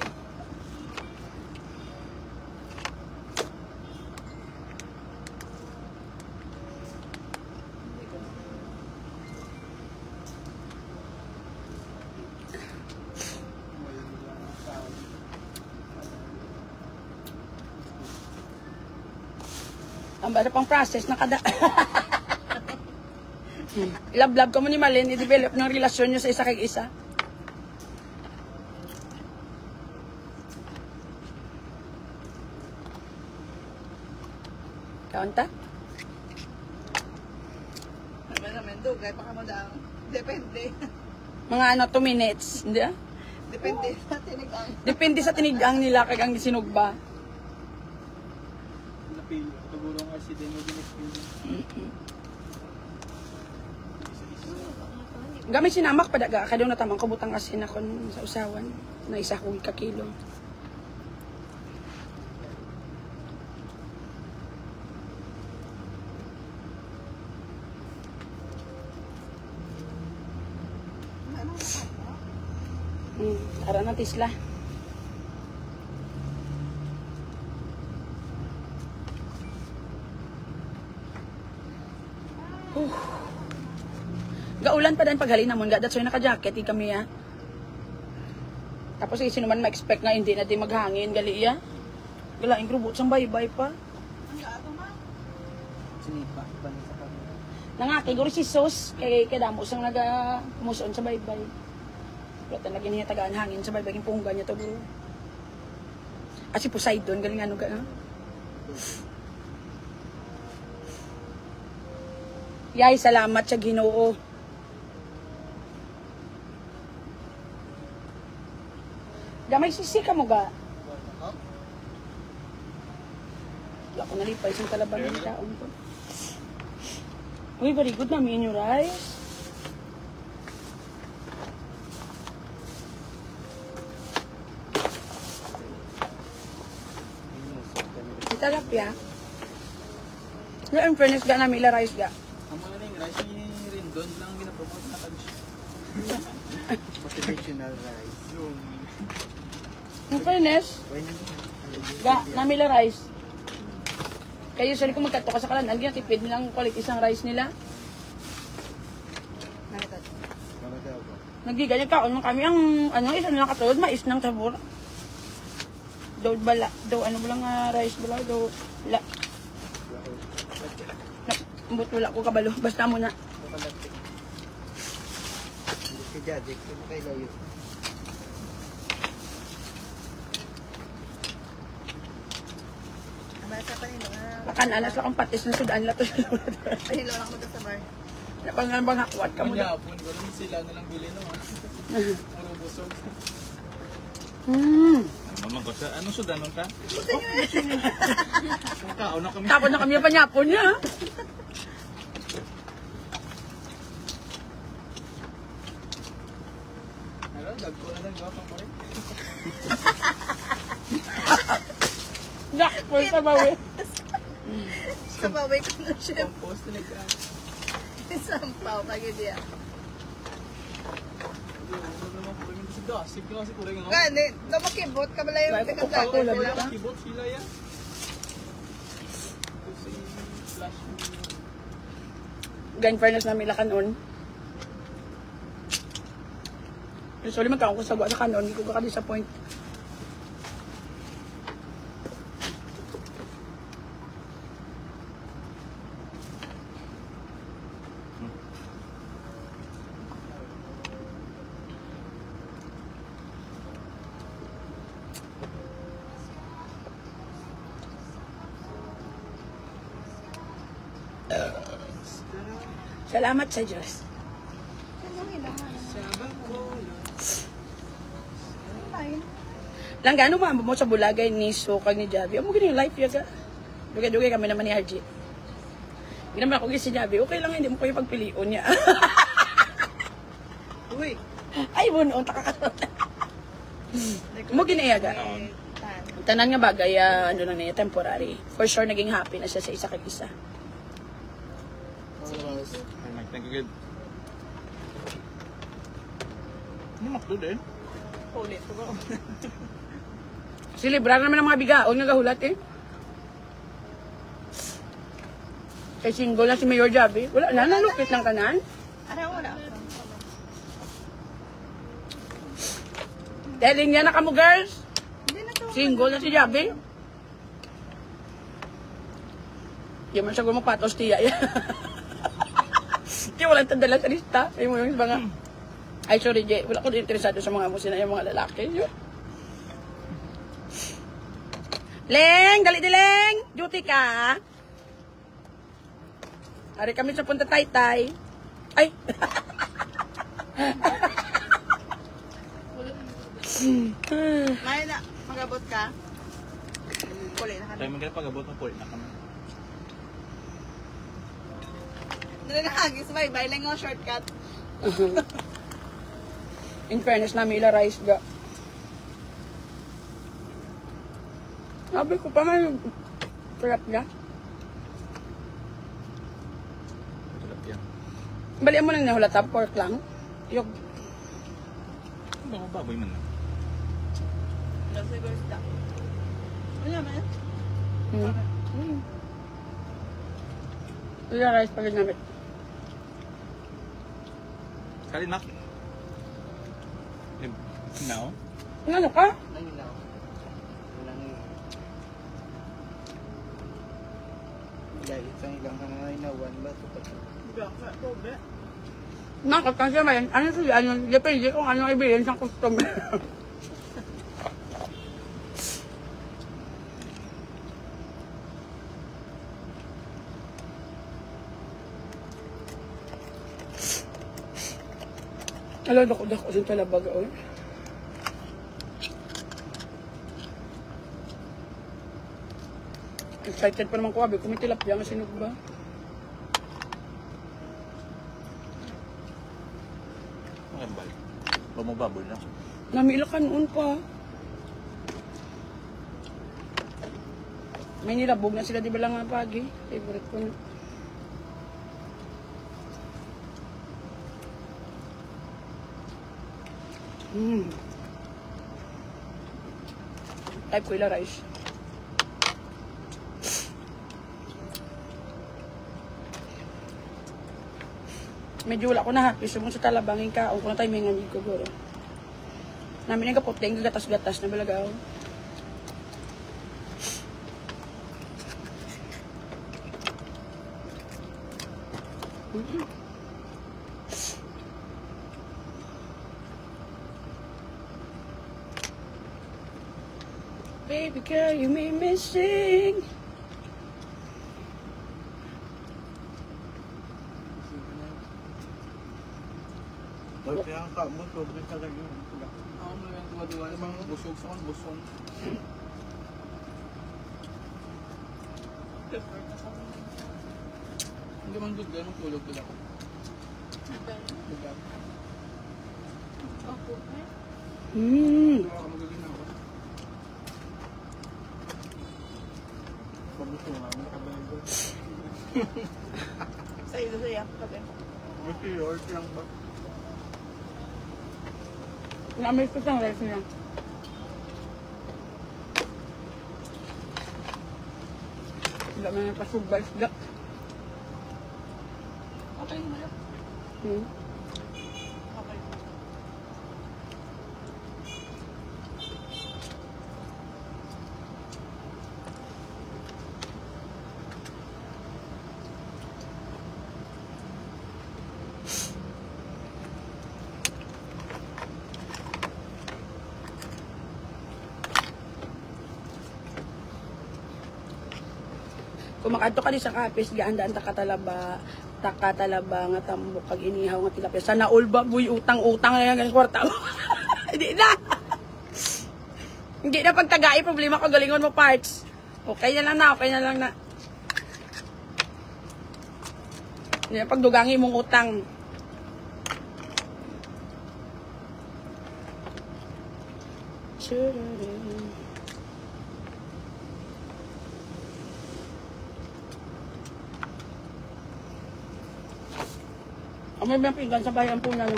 Ang bala pang process na kada. Love-love ka mo ni Malin, i-develop ng relasyon nyo sa isa kay isa. Kaunta? Naman dugay pa ka mo daw. Depende. Mga ano, 2 minutes. Hindi ah? Depende sa tinigang. Depende sa tinigang nila kag ang sinugba. Napil, tugulong accident mo din. Gamit sinamak padaga kadong natamang kabutang asin ako sa usawan na isa kong kakilo. Ara na tisla. Gaulan pa din paghalin namon, that's why naka-jacket di kami ya. Tapos sino man ma-expect nga hindi na di maghangin gali ya. Galaing grubot sang baybay pa. Sinipa, balik sa kanila. Nangaki guri si Sos kay damo sang naga muson sa baybay. Pero talaga niya tagaan hangin sa baybay king punggan niya to bro. At si Poseidon galing ano ga. Yay, salamat sa Ginoo. Damay sisi ka mo ga. Wala ko nalipay sa kalaban ng taon ko. Uy, very good na menu rice. Tilapia. No, in fairness ga na mila rice ga. Ang mga ning rice ni Rindon lang ginapromote na kag motivational rice. Yung In fairness, ga na mila rice. Kaya usually kung magkato ka sa kalan, algyan tipid nilang quality sang rice nila. Nagdiganyan kaon man kami ang ano isa nilang katulad mais ng sabor. Daw bala, daw ano ba lang rice bala, daw la. Ambot wala ko kabalo, basta mo na. si Jadek, kung kay layo. Basta pa nilo nga. Bakan alas lang ang patis ng sudan la to. Panilo lang mo to sa bar. Napangan bang hakwat ka mo na. Manyapon ko rin sila na lang bili no. Puro busog. Mamang ko sa anong sudanon ka? Kung kaon na kami. Tapon na kami ang panyapon niya. Ano, dagko na lang gawa pa rin. Nakapol sa bawi. Sa baway ko na siya. Compost na nag Sampaw, pagod yan. Sige kasi kurang nga. Gani, namakibot ka bala yung Ay, kagagawa. Coca-Cola ba? Wala kibot sila ya. Kasi flash. Gan fairness na mila kanon. Usually magkaon ko sa buwa sa kanon, hindi ko ka-disappoint. Salamat sa Diyos. Lang gano mo sa bulagay ni Sokag ni Javi. Amo gini life yaga. Dugay-dugay kami naman ni RG. Ginaman ako si Javi. Okay lang hindi mo kayo pagpilion niya. Uy. Ay bunon takakatot. Mo gini yaga. Tanan nga bagay ano lang niya temporary. For sure naging happy na siya sa isa kag isa. Thank you, good. Ano makdo din? Ulit ko. Silibrar naman ang mga bigaon nga gahulat eh. Kay single na si Mayor Javi. Wala na, nalukit ng kanan. Ano, wala. Telling niya na kamo girls. Hindi na to. Single na si Javi. Di man siya gumapatos tiya yan. Di walang tandala sa lista. Ay mo yung mga... Ay sorry Jay, wala ko interesado sa mga musina yung mga lalaki. Yun. Leng, dali di Leng. Duty ka. Hari kami sa Punta Taytay. Ay. May na, magabot ka. Ulit na ka. Tayo magkala pag-abot mo po na kami. Dali na hagis, bye-bye lang yung shortcut. In fairness namin ila rice ga. Sabi ko pa man, sarap niya. Sarap yan. Balian mo lang nahulata, pork lang. Yung, Baka baboy man lang. Nasa gusto. Ano naman? ila rice pa rin namin. Kalin, Mac. Now? Ano ka? Ayun na. Walang dahil isang ilang kanay na one ba ito pa. Gaka, pobre. Nakakasya ba yan? Ano sila? Ano? Depende kung ano ibilin sa customer. Alam, dako-dako din talaga oh. Excited pa naman ko, abi. Kung may tilapia, masinog ba? Magambal. Bumababol na. Namilakan noon pa. May nilabog na sila, di ba lang nga pagi? Favorite ko na. Type ko ila rice. Medyo wala ko na ha. Gusto mo sa talabangin ka. Kung na tayo may ngangig ko guro. Namin yung kaputing, gatas-gatas na balagaw. Baby girl, you made me sing. Wala kaya ang kamot, sobrang talaga yun. Ako mo lang duwa-duwa. Ibang busog sa kan, busog. Hindi man doon ganun tulog doon ako. Diba? Ako, eh. Diba ako magaling ako. Pabuto nga, may kabayan doon. Sa'yo na sa'yo. Kabe. Gusto yun, lang ba? Namin ko sa rice niya. Wala na yung pasubay sila. Okay mo lang. Okay. Kung makato ka di sa kapis, gaan-daan takatalaba nga tambok kag inihaw nga tilapia. Sana all ba buy utang-utang na yan kwarta mo. Hindi na. Hindi na pagtagai problema ko galingon mo parts. Okay na lang na. Hindi na pagdugangi mong utang. May mga pinggan sa bayan po na.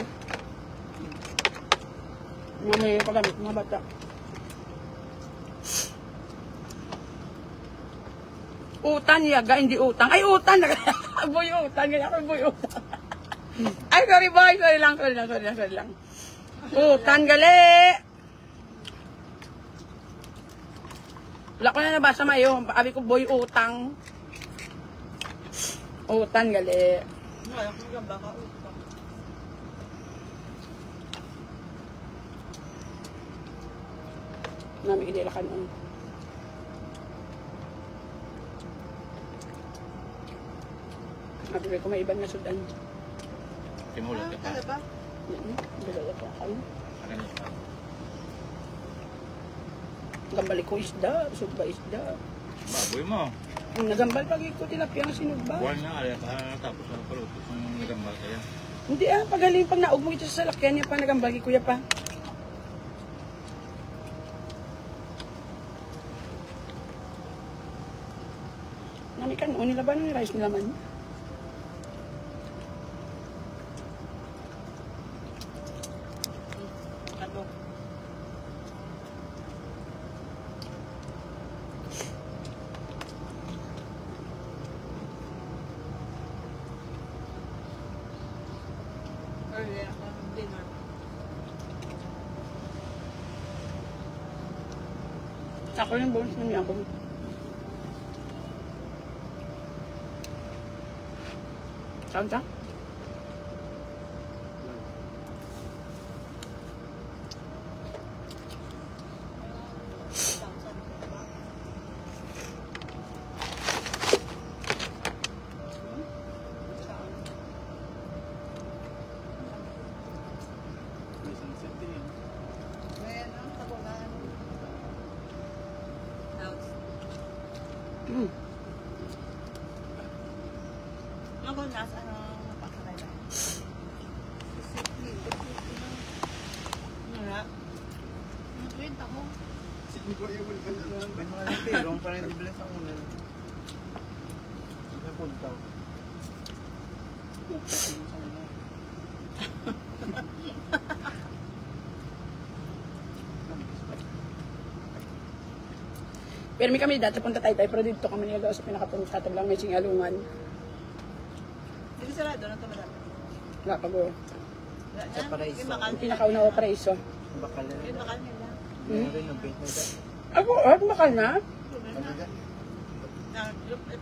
May pagamit mga bata. Utan yaga, hindi utang. Ay, utan! Boy utang. Ganyan ako, boy utang. Ay, sorry boy. Sorry lang. Utan gali! Wala ko na nabasa mayo. Abi ko, boy utang. Utan gali. Kaya ko yung baka utang. Namin inilakan on. Sabi ko may ibang nasudan. Kinulat ka pa. Kala ba? Dalawa pa ako. Ano na siya? Gambalik ko isda, sugba isda. Baboy mo. Nagambal pag ko tilapia nga sinugba. Buwan nga, tapos ang palutos ng nagambal kaya. Hindi pagaling pag naog mo ito sa salakyan niya pa nagambagi kuya pa. Nami kan, o nila ba ng rice nila man? Ano? Early ako ng dinner. Ako yung bones na niya ako. Saan siya? Isang city yun. Ngayon, ang tabunan. House. Ako nasa napakalay ba? Nga. Nag-wait ako. May mga lepirong pa rin dibilan sa unan. Napuntaw. Pero may kami dati punta tayo pero dito kami nilagaw sa pinakapunta tablang may singalungan. Dito sarado na ito madami. Wala pa go. Sa Paraiso. Yung pinakauna ko paraiso. Bakal na Yung bakal nila. renovate na ito. Ako, bakal na?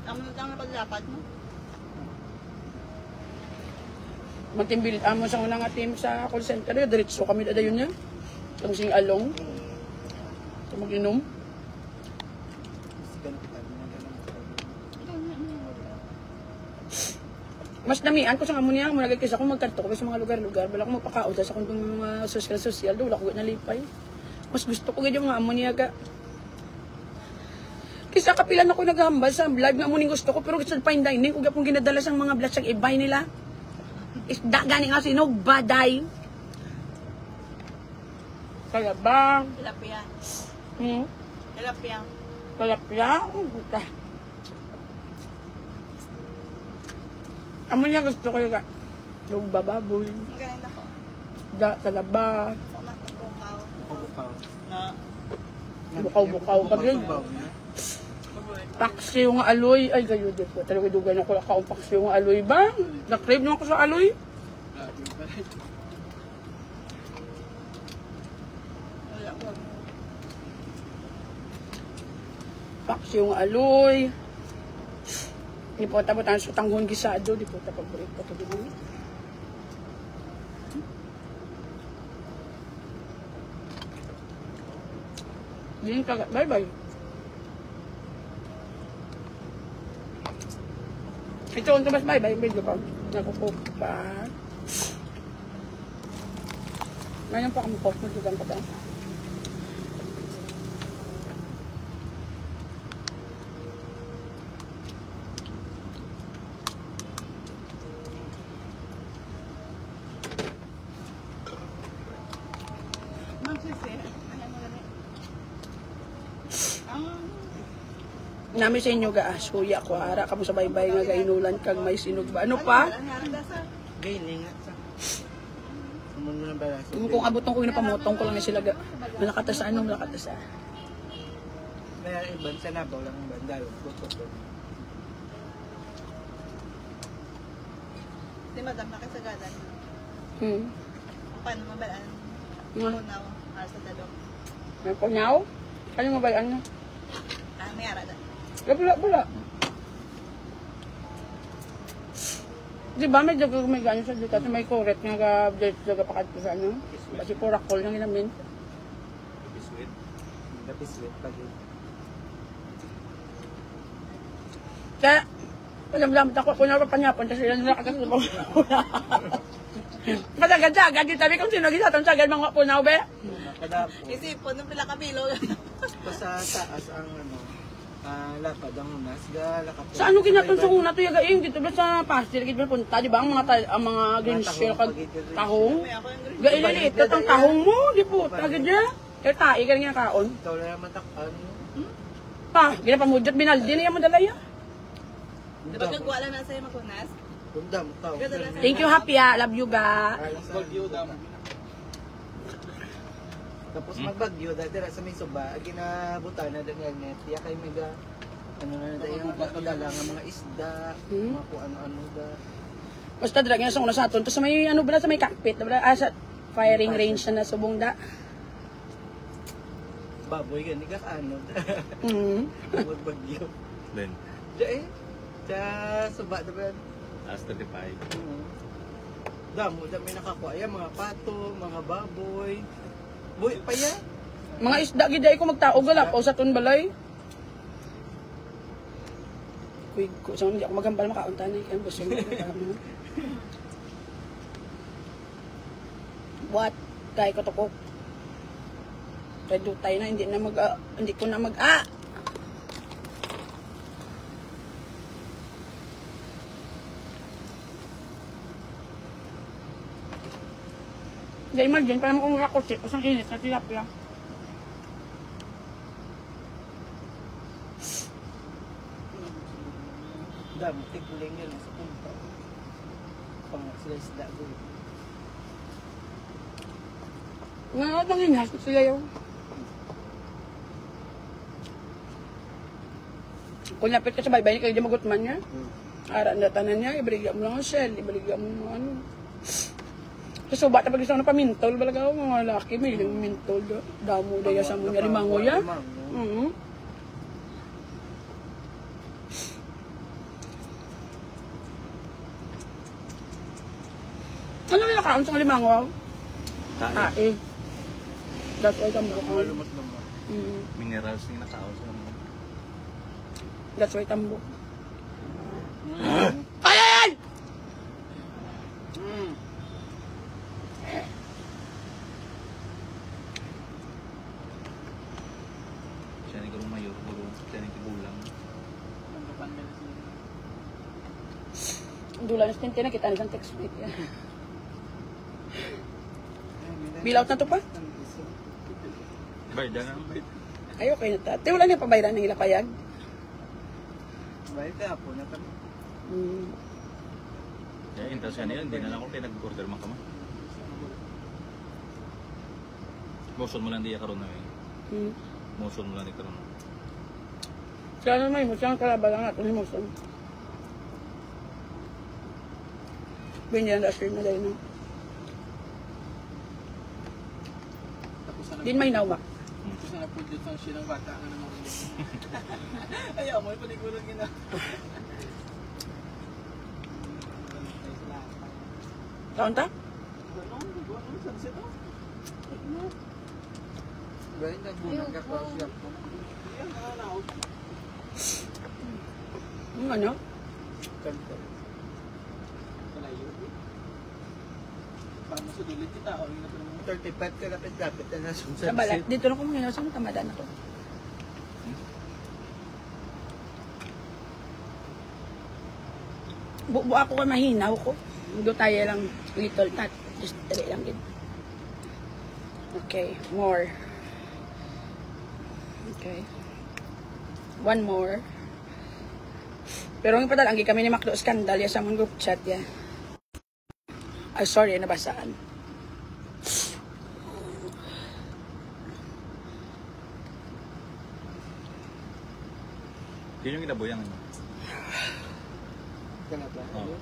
Ang napaglapat mo. Magtimbilit amo sa unang team sa call center. Diretso kami dada yun yan. Itong sing along. Ito mag-inom. Mas damian ko sa amunya, mo nagkikis ako magkanto ko sa mga lugar-lugar. Wala ko magpakaon sa kung mga social, wala ko nalipay. Mas gusto ko ganyan mga amunya ka. Kisa kapilan ako naghambal sa vlog nga muning gusto ko, pero gusto fine dining, kung gapong ginadala sa mga vlog sa ibay nila. Isda gani nga sinog, baday. Kalabang. Tilapia. Hmm? Tilapia. Kalapya. Buta. Amunya gusto ko yung bababoy. Ang ganun ako. Da, talaba. Bukaw. Bukaw. Na. Bukaw-bukaw. Pagin. Paksi yung aloy. Ay, gayo din po. Talaga dugan ako lakaong paksi yung aloy ba? Na-crave naman ako sa aloy. Wala ko. Paksi yung aloy. Di po tapos tayo sa tanghon gisado. Di po tapos break pa ito din. Din kagat. Bye-bye. Ito ang tumas bye-bye. Medyo pa. Nakukuk pa. Ngayon pa kami po. Magdugang ka ba? Magsisi. Ano mo lang Nami sa inyo ga suya ko ara kamo sa baybay nga gainulan kag may sinog ba ano pa Gailing nga sa. Sumun mo na ba? kung abotong ko napamotong ko lang na sila ga malakata sa anong malakata sa Kaya iban sa nabaw lang ang bandal. Puto. Di madam nakasagadan. Paano mabalaan? Punaw. Sa talong. may punyaw kanya mo ba ano May ara na. bula di ba may daga may ganyan sa dito may correct nga ga daga pakat ko sa ano kasi kurakol nang inamin Biswit. Tapos sweet pag kaya alam ako kung ano pa panyapon kasi sila nila kasi Kadagadyagan, di tabi kung sino gisatong sagad mga punaw, be? kadapo. Isipon ng pila kabilo. Pa sa taas ang ano, Lapad ang unas, galakap. Sa ano kinatun sa una to yagaing dito ba sa pasture gid ba punta di ba ang mga green shell kag tahong. Gaililiit ka tang tahong mo di po tagid ya. Kaya tae ka nga kaon. Ikaw na naman takpan. Pa, gina pamudjot binaldi niya mo dalaya. Di ba kagwala na sa'yo makunas? Tundam, tao. Thank you happy ha. Love you ga. Bagyo dam. Tapos magbagyo, dahil sa may suba, ginabutan na dahil net. Tiya kayo mega, ano na dahil yung pagdala nga mga isda, mga kung ano-ano da. Basta drag nga sa una sa aton. Tapos sa may ano ba sa may cockpit ba sa firing range na subong da. Baboy gani ka ano. Magbagyo. Then, Diyan sa suba diba? as 35. Damo, dami nakakuha. Ayan, mga pato, mga baboy. Boy, pa yan. Mga isda gid ay ko magtaog galap o sa tun balay. Kuy ko sa hindi ako magambal makaunta na kay gusto mo. What? Kay ko tukok. Kay dutay na hindi ko na mag Dahil imagine, parang kung rakosit, pasang init na tilapia. Damo, tikuling yun sa punta. Pangasla isda ko. Nga, nanginas sila yung. Kung lapit ka sa baybay, kayo di magutman niya. Ara na tanan niya, ibaligyan mo lang ang shell, ibaligyan mo ano. Kasi so, bata pag isang napamintol, balaga ako mga laki, may ilang mintol. Damo daya sa mga limango ya. Ano nila kaon sa limango? Tae. That's why tambok ko. Lumot-lumot. Minerals yung nakaon sa mga. That's why tambok. Ay! Siya ni Karong Mayor, siya ni Tibulang. Dula na stintin na kita isang text mate yan. Bill out na to pa? Bayda na ang bayda. Ay, okay na ta. Wala niya pabayran ng ilapayag. Bahay ka po na kami. Kaya intas siya niya, hindi na lang ako kayo nag-order man kama. Motion mo lang diya karon na eh. Motion mo lang di karon. Kaya naman mo siyang kalabalang natin ni Moson. Binyan na sir na dahil no. Din may nawak. Tapos na napudlot ang siya ng bata nga naman. Ayaw mo, ipanigulan gina. Kaon ta? Galing na bunang ka pa siya. Ano? Kanta. Paano sa dulit kita? 35 ka lapit-lapit na nasa Sa balat. Dito lang kung ngayon. Saan tamada na to? Buo ako ka mahinaw ko. Doon tayo lang little tat. Just tali lang din. Okay. More. Okay. One more. Pero ang padal, anggi kami ni Macdo Scandal ya sa mga group chat ya. Ay, sorry, nabasaan. Yun yung kinaboyang ano. Ganapa. Oo.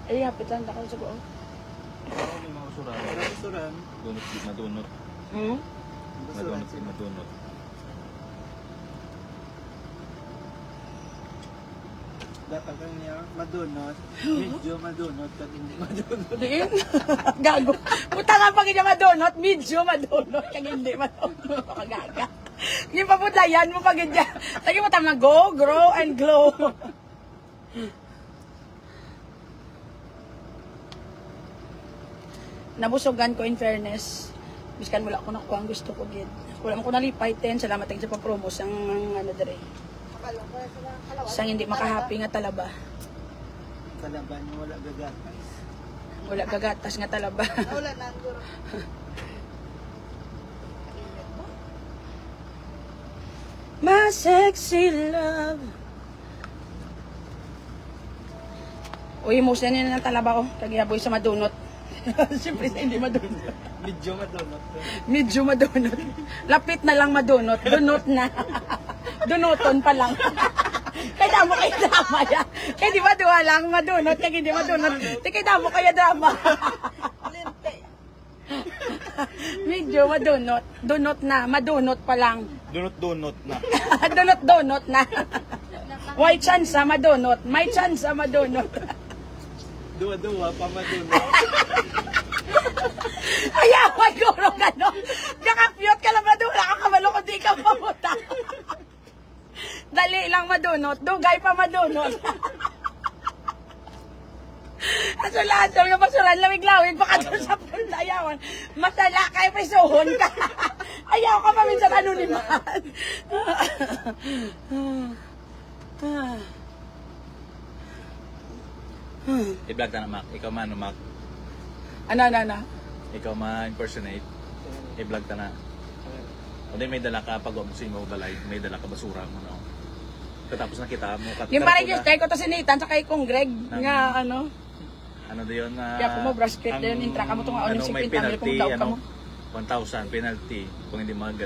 Ay, hapit lang takal sa buo. Oo, may mga usuran. Marami suran. Dunot, madunot. Madunot, madunot. Dapat kang niya madunot. Medyo madunot at hindi madunot. Diin? Gago. Puta nga pag hindi madunot, medyo madunot. Kag hindi madunot. Kagaga. Yung paputayan mo pag hindi. Lagi mo tama, go, grow, and glow. Nabusugan ko in fairness. Biskan wala ako nakuha ang gusto ko, gid. Wala mo ko nalipay, ten. Salamat tayo sa papromos ang ano dere. Sang hindi makahappy nga talaba. Kalaban mo wala gagatas. Wala gagatas nga talaba. Wala na, guro. My sexy love. Uy, musa niya ng talaba ko. Kagihaboy sa madunot. Siyempre sa hindi madunot. Medyo madunot. Medyo madunot. Lapit na lang madunot. Dunot na. Dunuton pa lang. Kaya mo kaya drama ya. Kaya di ba duwa lang madunot. Kaya hindi madunot. Kaya mo kaya drama. Medyo madunot. Dunot na. Madunot pa lang. Dunot-dunot na. Dunot-dunot na. May chance sa madunot. May chance sa madunot. Duwa-duwa pa madunot. Ayaw, may gurong ano. Kakapiyot ka lang madunot. Kakabalo ko di ka pamuta. Dali lang madunot. Dugay pa madunot. Asulaan nga basuran. Lamig-lawig. Baka doon sa punta. Ayawan. Masala kayo may suhon ka. Ayaw ka pa minsan anoniman. I-vlog na Mac. Ikaw man, Mac. Ano. Ikaw man impersonate. I-vlog na na. Hindi may dala ka pag umusin mo balay. May dala ka basura mo, no? Tapos nakita mo. Yung parang yung stay ko to si Nathan sa kay Kong Greg. Nga ano. Ano da yun? Kaya kung mo brush script na yun. Intra ka mo itong ano, yung may 50 mil kung penalty, daw ka mo. 1,000 penalty. Kung hindi mag,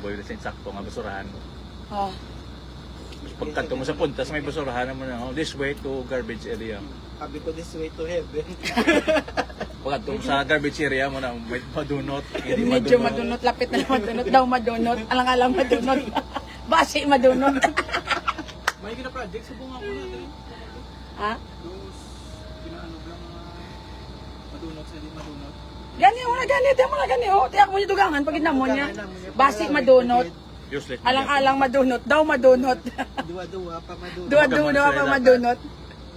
boy na sakto nga basurahan. Oh. Pagkanto mo sa puntas, may basurahan mo na, this way to garbage area. Sabi ko this way to heaven. Pagkanto mo sa garbage area mo na, may madunot. Hindi Medyo madunot. Lapit na madunot. Daw madunot. Alang-alang madunot. Basi madunot. May gina-project sa bunga ko na. Ha? Those, ginaano lang madunot sa di madunot. Gani mo na gani. Tiyak mo na gani. Oh, tiyak mo yung dugangan. Pag inamon niya. Basi madunot. Useless. Alang-alang madunot. Daw madunot. Duwa-duwa pa madunot. Duwa-duwa pa madunot.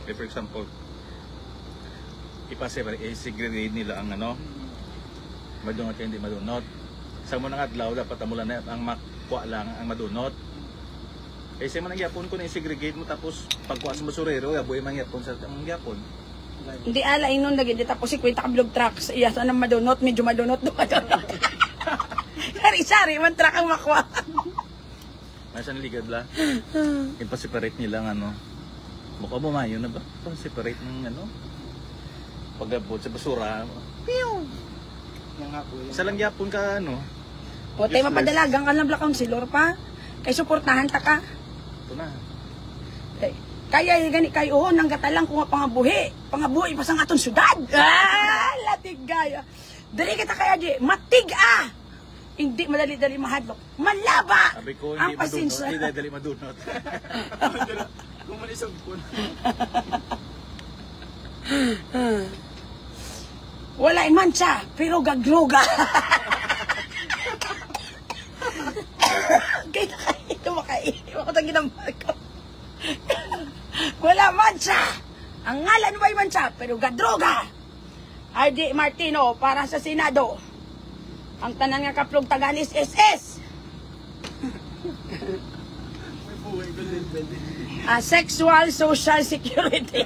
For example, i-segregate nila ang madunot kaya hindi madunot. Sa mo nang adlaw, dapat amulan na ang makwa lang ang madunot. Kasi man ang yapon ko na i-segregate mo tapos pagkuha sa basurero, yaboy man yapon sa ang yapon. Hindi ala inon lagi di tapos 50 ka vlog trucks. Iya sa nang madunot, medyo madunot do madunot. Sari-sari man truck ang makwa. Nasaan ligad la? Ipa-separate nila ng mukha mo mayo na ba? Pa-separate ng pag-abot sa basura. Piyo. Isa lang yapon ka O tayo mapadalagang ka ng Black Councilor pa. Kay suportahan ta ka. Ito na. Kaya gani kayo nang gatalang kung pangabuhi pa sa aton syudad. Latig gaya. Dali kita kaya di matig Hindi madali-dali mahadlok. Malaba. Sabi ko ang hindi madunot, pasensya. hindi dali madunot. Kung malisog po. Wala mancha, pero gagloga. Kaya ito makaiiwa ko tang ginamahal ko. Wala mancha. Ang ngalan may mancha, pero gadroga. RD Martino para sa Senado. Ang tanan nga kaplog Tagalis SS. Sexual Social Security.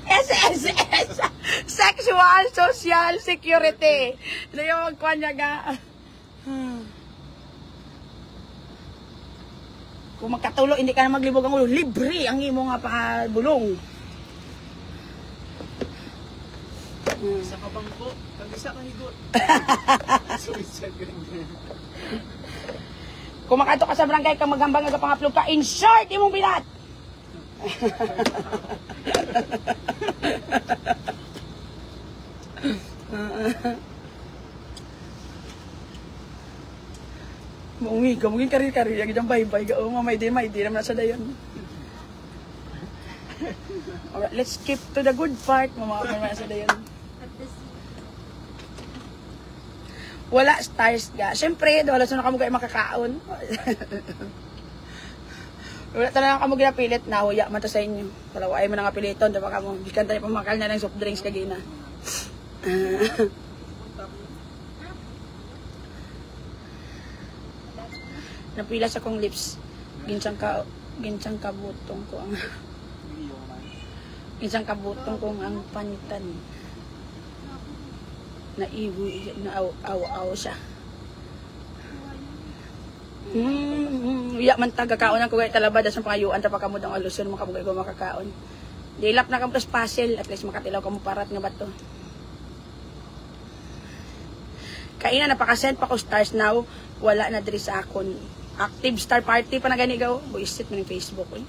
SSS. Sexual Social Security. Ito yung magkuhan niya ga. Kung magkatulo, hindi ka na maglibog ang ulo. Libre ang imo nga pakabulong. Isa ka bangko, pag-isa ka higot. Kung makato ka sa barangay kang maghambang nga pangaplog ka, in short, imong bilat. Maungi ka, mungkin kari-kari, yung isang bye-bye ka, may di naman nasa dayon. Alright, let's skip to the good part, mga nasa dayon. Wala stars ga. Siyempre, wala sa nakamu kayo makakaon. Wala talaga kamo ginapilit na huya man to sa inyo. Kalau ay mo nang apiliton, dapat kamo gikan tayo pamakal na ng soft drinks kagina. Napila sa kong lips. Ginsang kabutong ko ang ginsang kabutong ko ang panitan. Naiwi, naaw-aw siya. Iya man taga kaon ako kay talaba sa pangayuan ta pakamod ang aluson mo kabugay ko makakaon. Dilap na kam plus puzzle at least makatilaw ka mo parat nga bato. Kaina napaka-send pa ko stars now, wala na diri sa akon. Active star party pa na gani gaw, buisit man ng Facebook eh.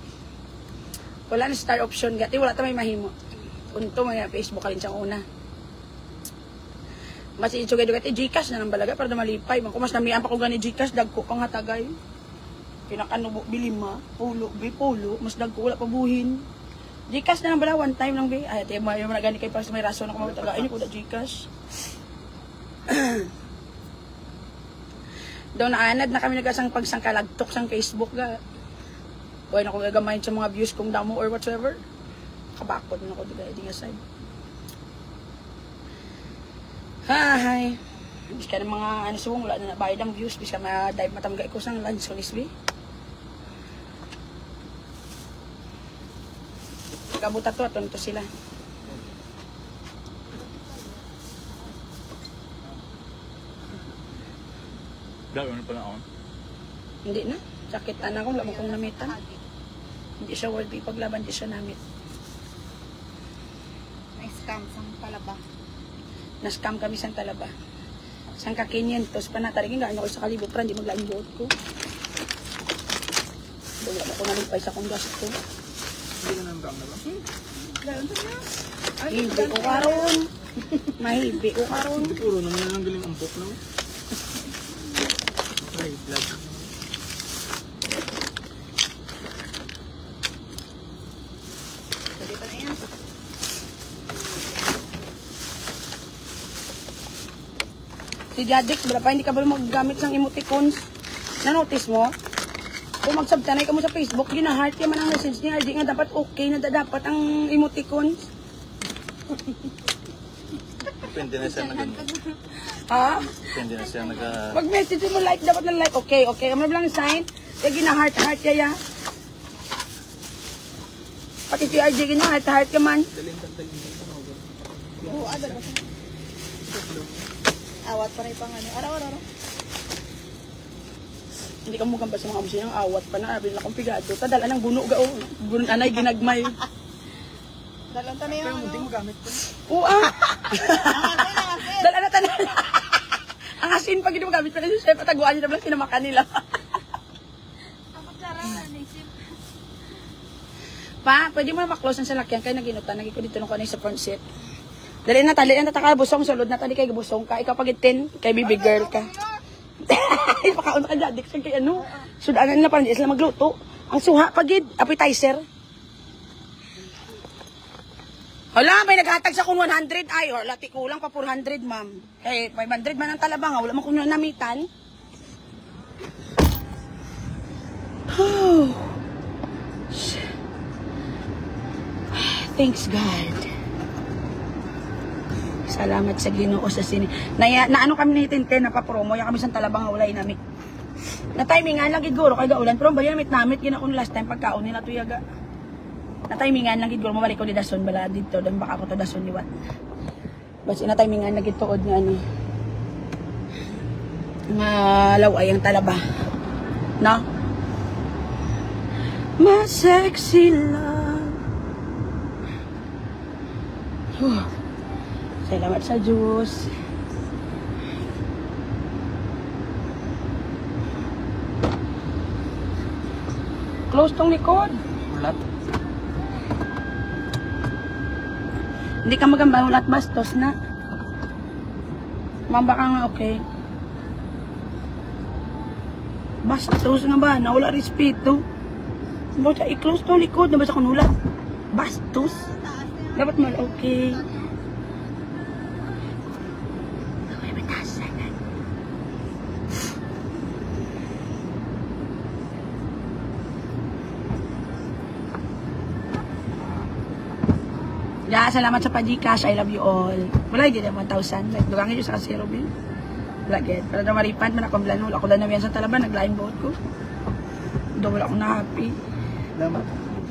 Wala na star option gati, wala ta may mahimo. Unto mga Facebook kalin siyang una. Mas itsugay dugat Gcash na nang balaga para malipay. Man ko mas namian pa ko gani Gcash dagko pang hatagay. Pinakanubo bilima, pulo, mas dagko wala pa buhin. Gcash na nang bala one time lang be. Ay tiyo mo na gani kay para sa may rason ako magtagain ko da Gcash. Doon anad na kami nagasang pagsangkalagtok sang Facebook ga. Buhay na ko gagamayin sa mga views kung damo or whatsoever. Kabakod na ko diga eding aside. Hi. Bis ka ng mga ano suwong wala na nabayad ang views. Bis ka ma-dive matamgay ko sang lunch so nisbi. Kabuta to aton to sila. Dahil ano pala ako? Hindi na. Sakitan ako, wala mo kong namitan. Hindi siya worthy paglaban, hindi siya namit. Na-scam sa palaba. Na-scam kami sa talaba. Sang ka 500 pa na tarigin gaano ko sa kalibo para hindi maglaing buot ko. Wala mo ko nalipay sa kong gasto. Hindi ka nang na ba? Gano'n to na. Hibi ko karon. Mahibi ko karon. Hindi puro naman lang galing ampok na. Ay, vlog. Dito na yan. Si Jadix, wala pa hindi ka ba maggamit ng emoticons? Na-notice mo? Kung magsabtanay ka mo sa Facebook, gina-heart ka man ang message niya. Hindi nga dapat okay na dapat ang emoticons. Depende na siya Ha? Depende na siya Mag-message mo like, dapat lang like. Okay, okay. Ano lang sign? Kaya gina-heart kaya. Pati si RJ gina-heart ka man. Oo, ada ba? Awat pa rin pang ano. Araw. Hindi ka mukhang ba sa mga amusin ang awat pa na. Abili na kong pigado. Tadala ng buno ga o. Buno anay ginagmay. Dalang ta na yung ano. Hindi mo gamit ko. Oo Dala na tanan. Ang asin pag hindi mo gamit pa na si Chef. Pataguan niyo na lang sinamakan nila. Pa, pwede mo na maklose ang salakyan kaya naginutan. Naging ko dito nung kanay sa front seat. Dali na taka busong sulod na tali kay busong ka. Ikaw pagitin kay baby girl ka. Pakaon ka Jadik sa kay ano. Sudanan na parang di sila magluto. Ang suha pagid appetizer. Hala, may naghatag sa kun 100 ay or lati kulang pa 400 ma'am. Eh 500 man ang talabang, wala man kuno namitan. Thanks God. Salamat sa Ginoo sa sini. Na ano kami ni Tinte na pa-promo ya kami sa talabang walay nami. Na timingan lang gid guro kay gaulan pero bali namit ginaon last time pagkaon ni nato yaga. Na timingan lang gid guro mabalik ko di dason bala dito dan baka ko to dason liwat. Bas ina timingan lang gid tuod nga ani. Malaw ay ang talaba. No? Ma sexy love. Salamat sa Diyos. Close tong likod. Ulat. Hindi ka magamba ulat bastos na. Mamba ka nga okay. Bastos nga ba? Nawala respeto. Basta i-close tong likod. Nabasa kong ulat. Bastos. Dapat mal okay. Yeah, salamat sa pa-Gcash. I love you all. Wala, hindi na 1,000. Like, dugang nyo sa 0 bill. Lagyan. Pero na maripad man ako blanol. Ako lang naman sa talaban, naglaing buhot ko. Daw wala akong na-happy. Lamat.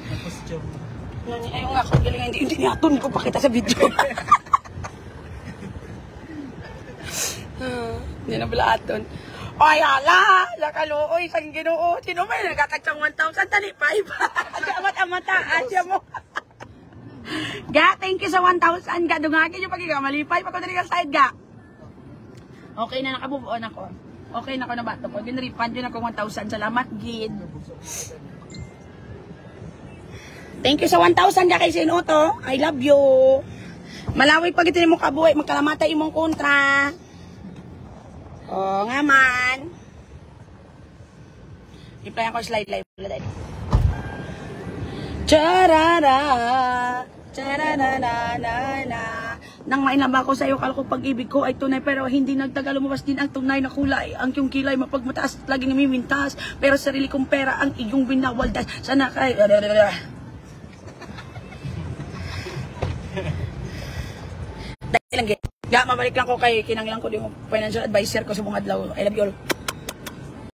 Tapos job. Ayun nga, kung galing hindi niyaton ko pakita sa video. Hindi na pala aton. Ay, hala! Nakaluoy, sang ginoo. Sino may nagkakatsang 1,000? Tani, 5. Amat-amata, asya mo. Ga, thank you sa 1,000. Ga, dungagin yung pagkigamalipay. Pag ko na side, ga. Okay na, nakabuo na ako. Okay na ako na bato ko. Ginripad yun ako 1,000. Salamat, Gid. Thank you sa 1,000 ka kay Sinoto. I love you. Malawig pag ito mo kabuhay. Magkalamata imong kontra. Oo nga man. Iplayan ko slide live. Charara. Chararararara. Nang mainaba ko sa iyo, kala ko pag-ibig ko ay tunay pero hindi nagtagal lumabas din ang tunay na kulay. Ang iyong kilay mapagmataas at laging namimintas. Pero sarili kong pera ang iyong binawaldas. Sana kay... Dahil lang, mabalik lang ko kay kinanglang ko yung financial advisor ko sa mga adlaw. I love you all.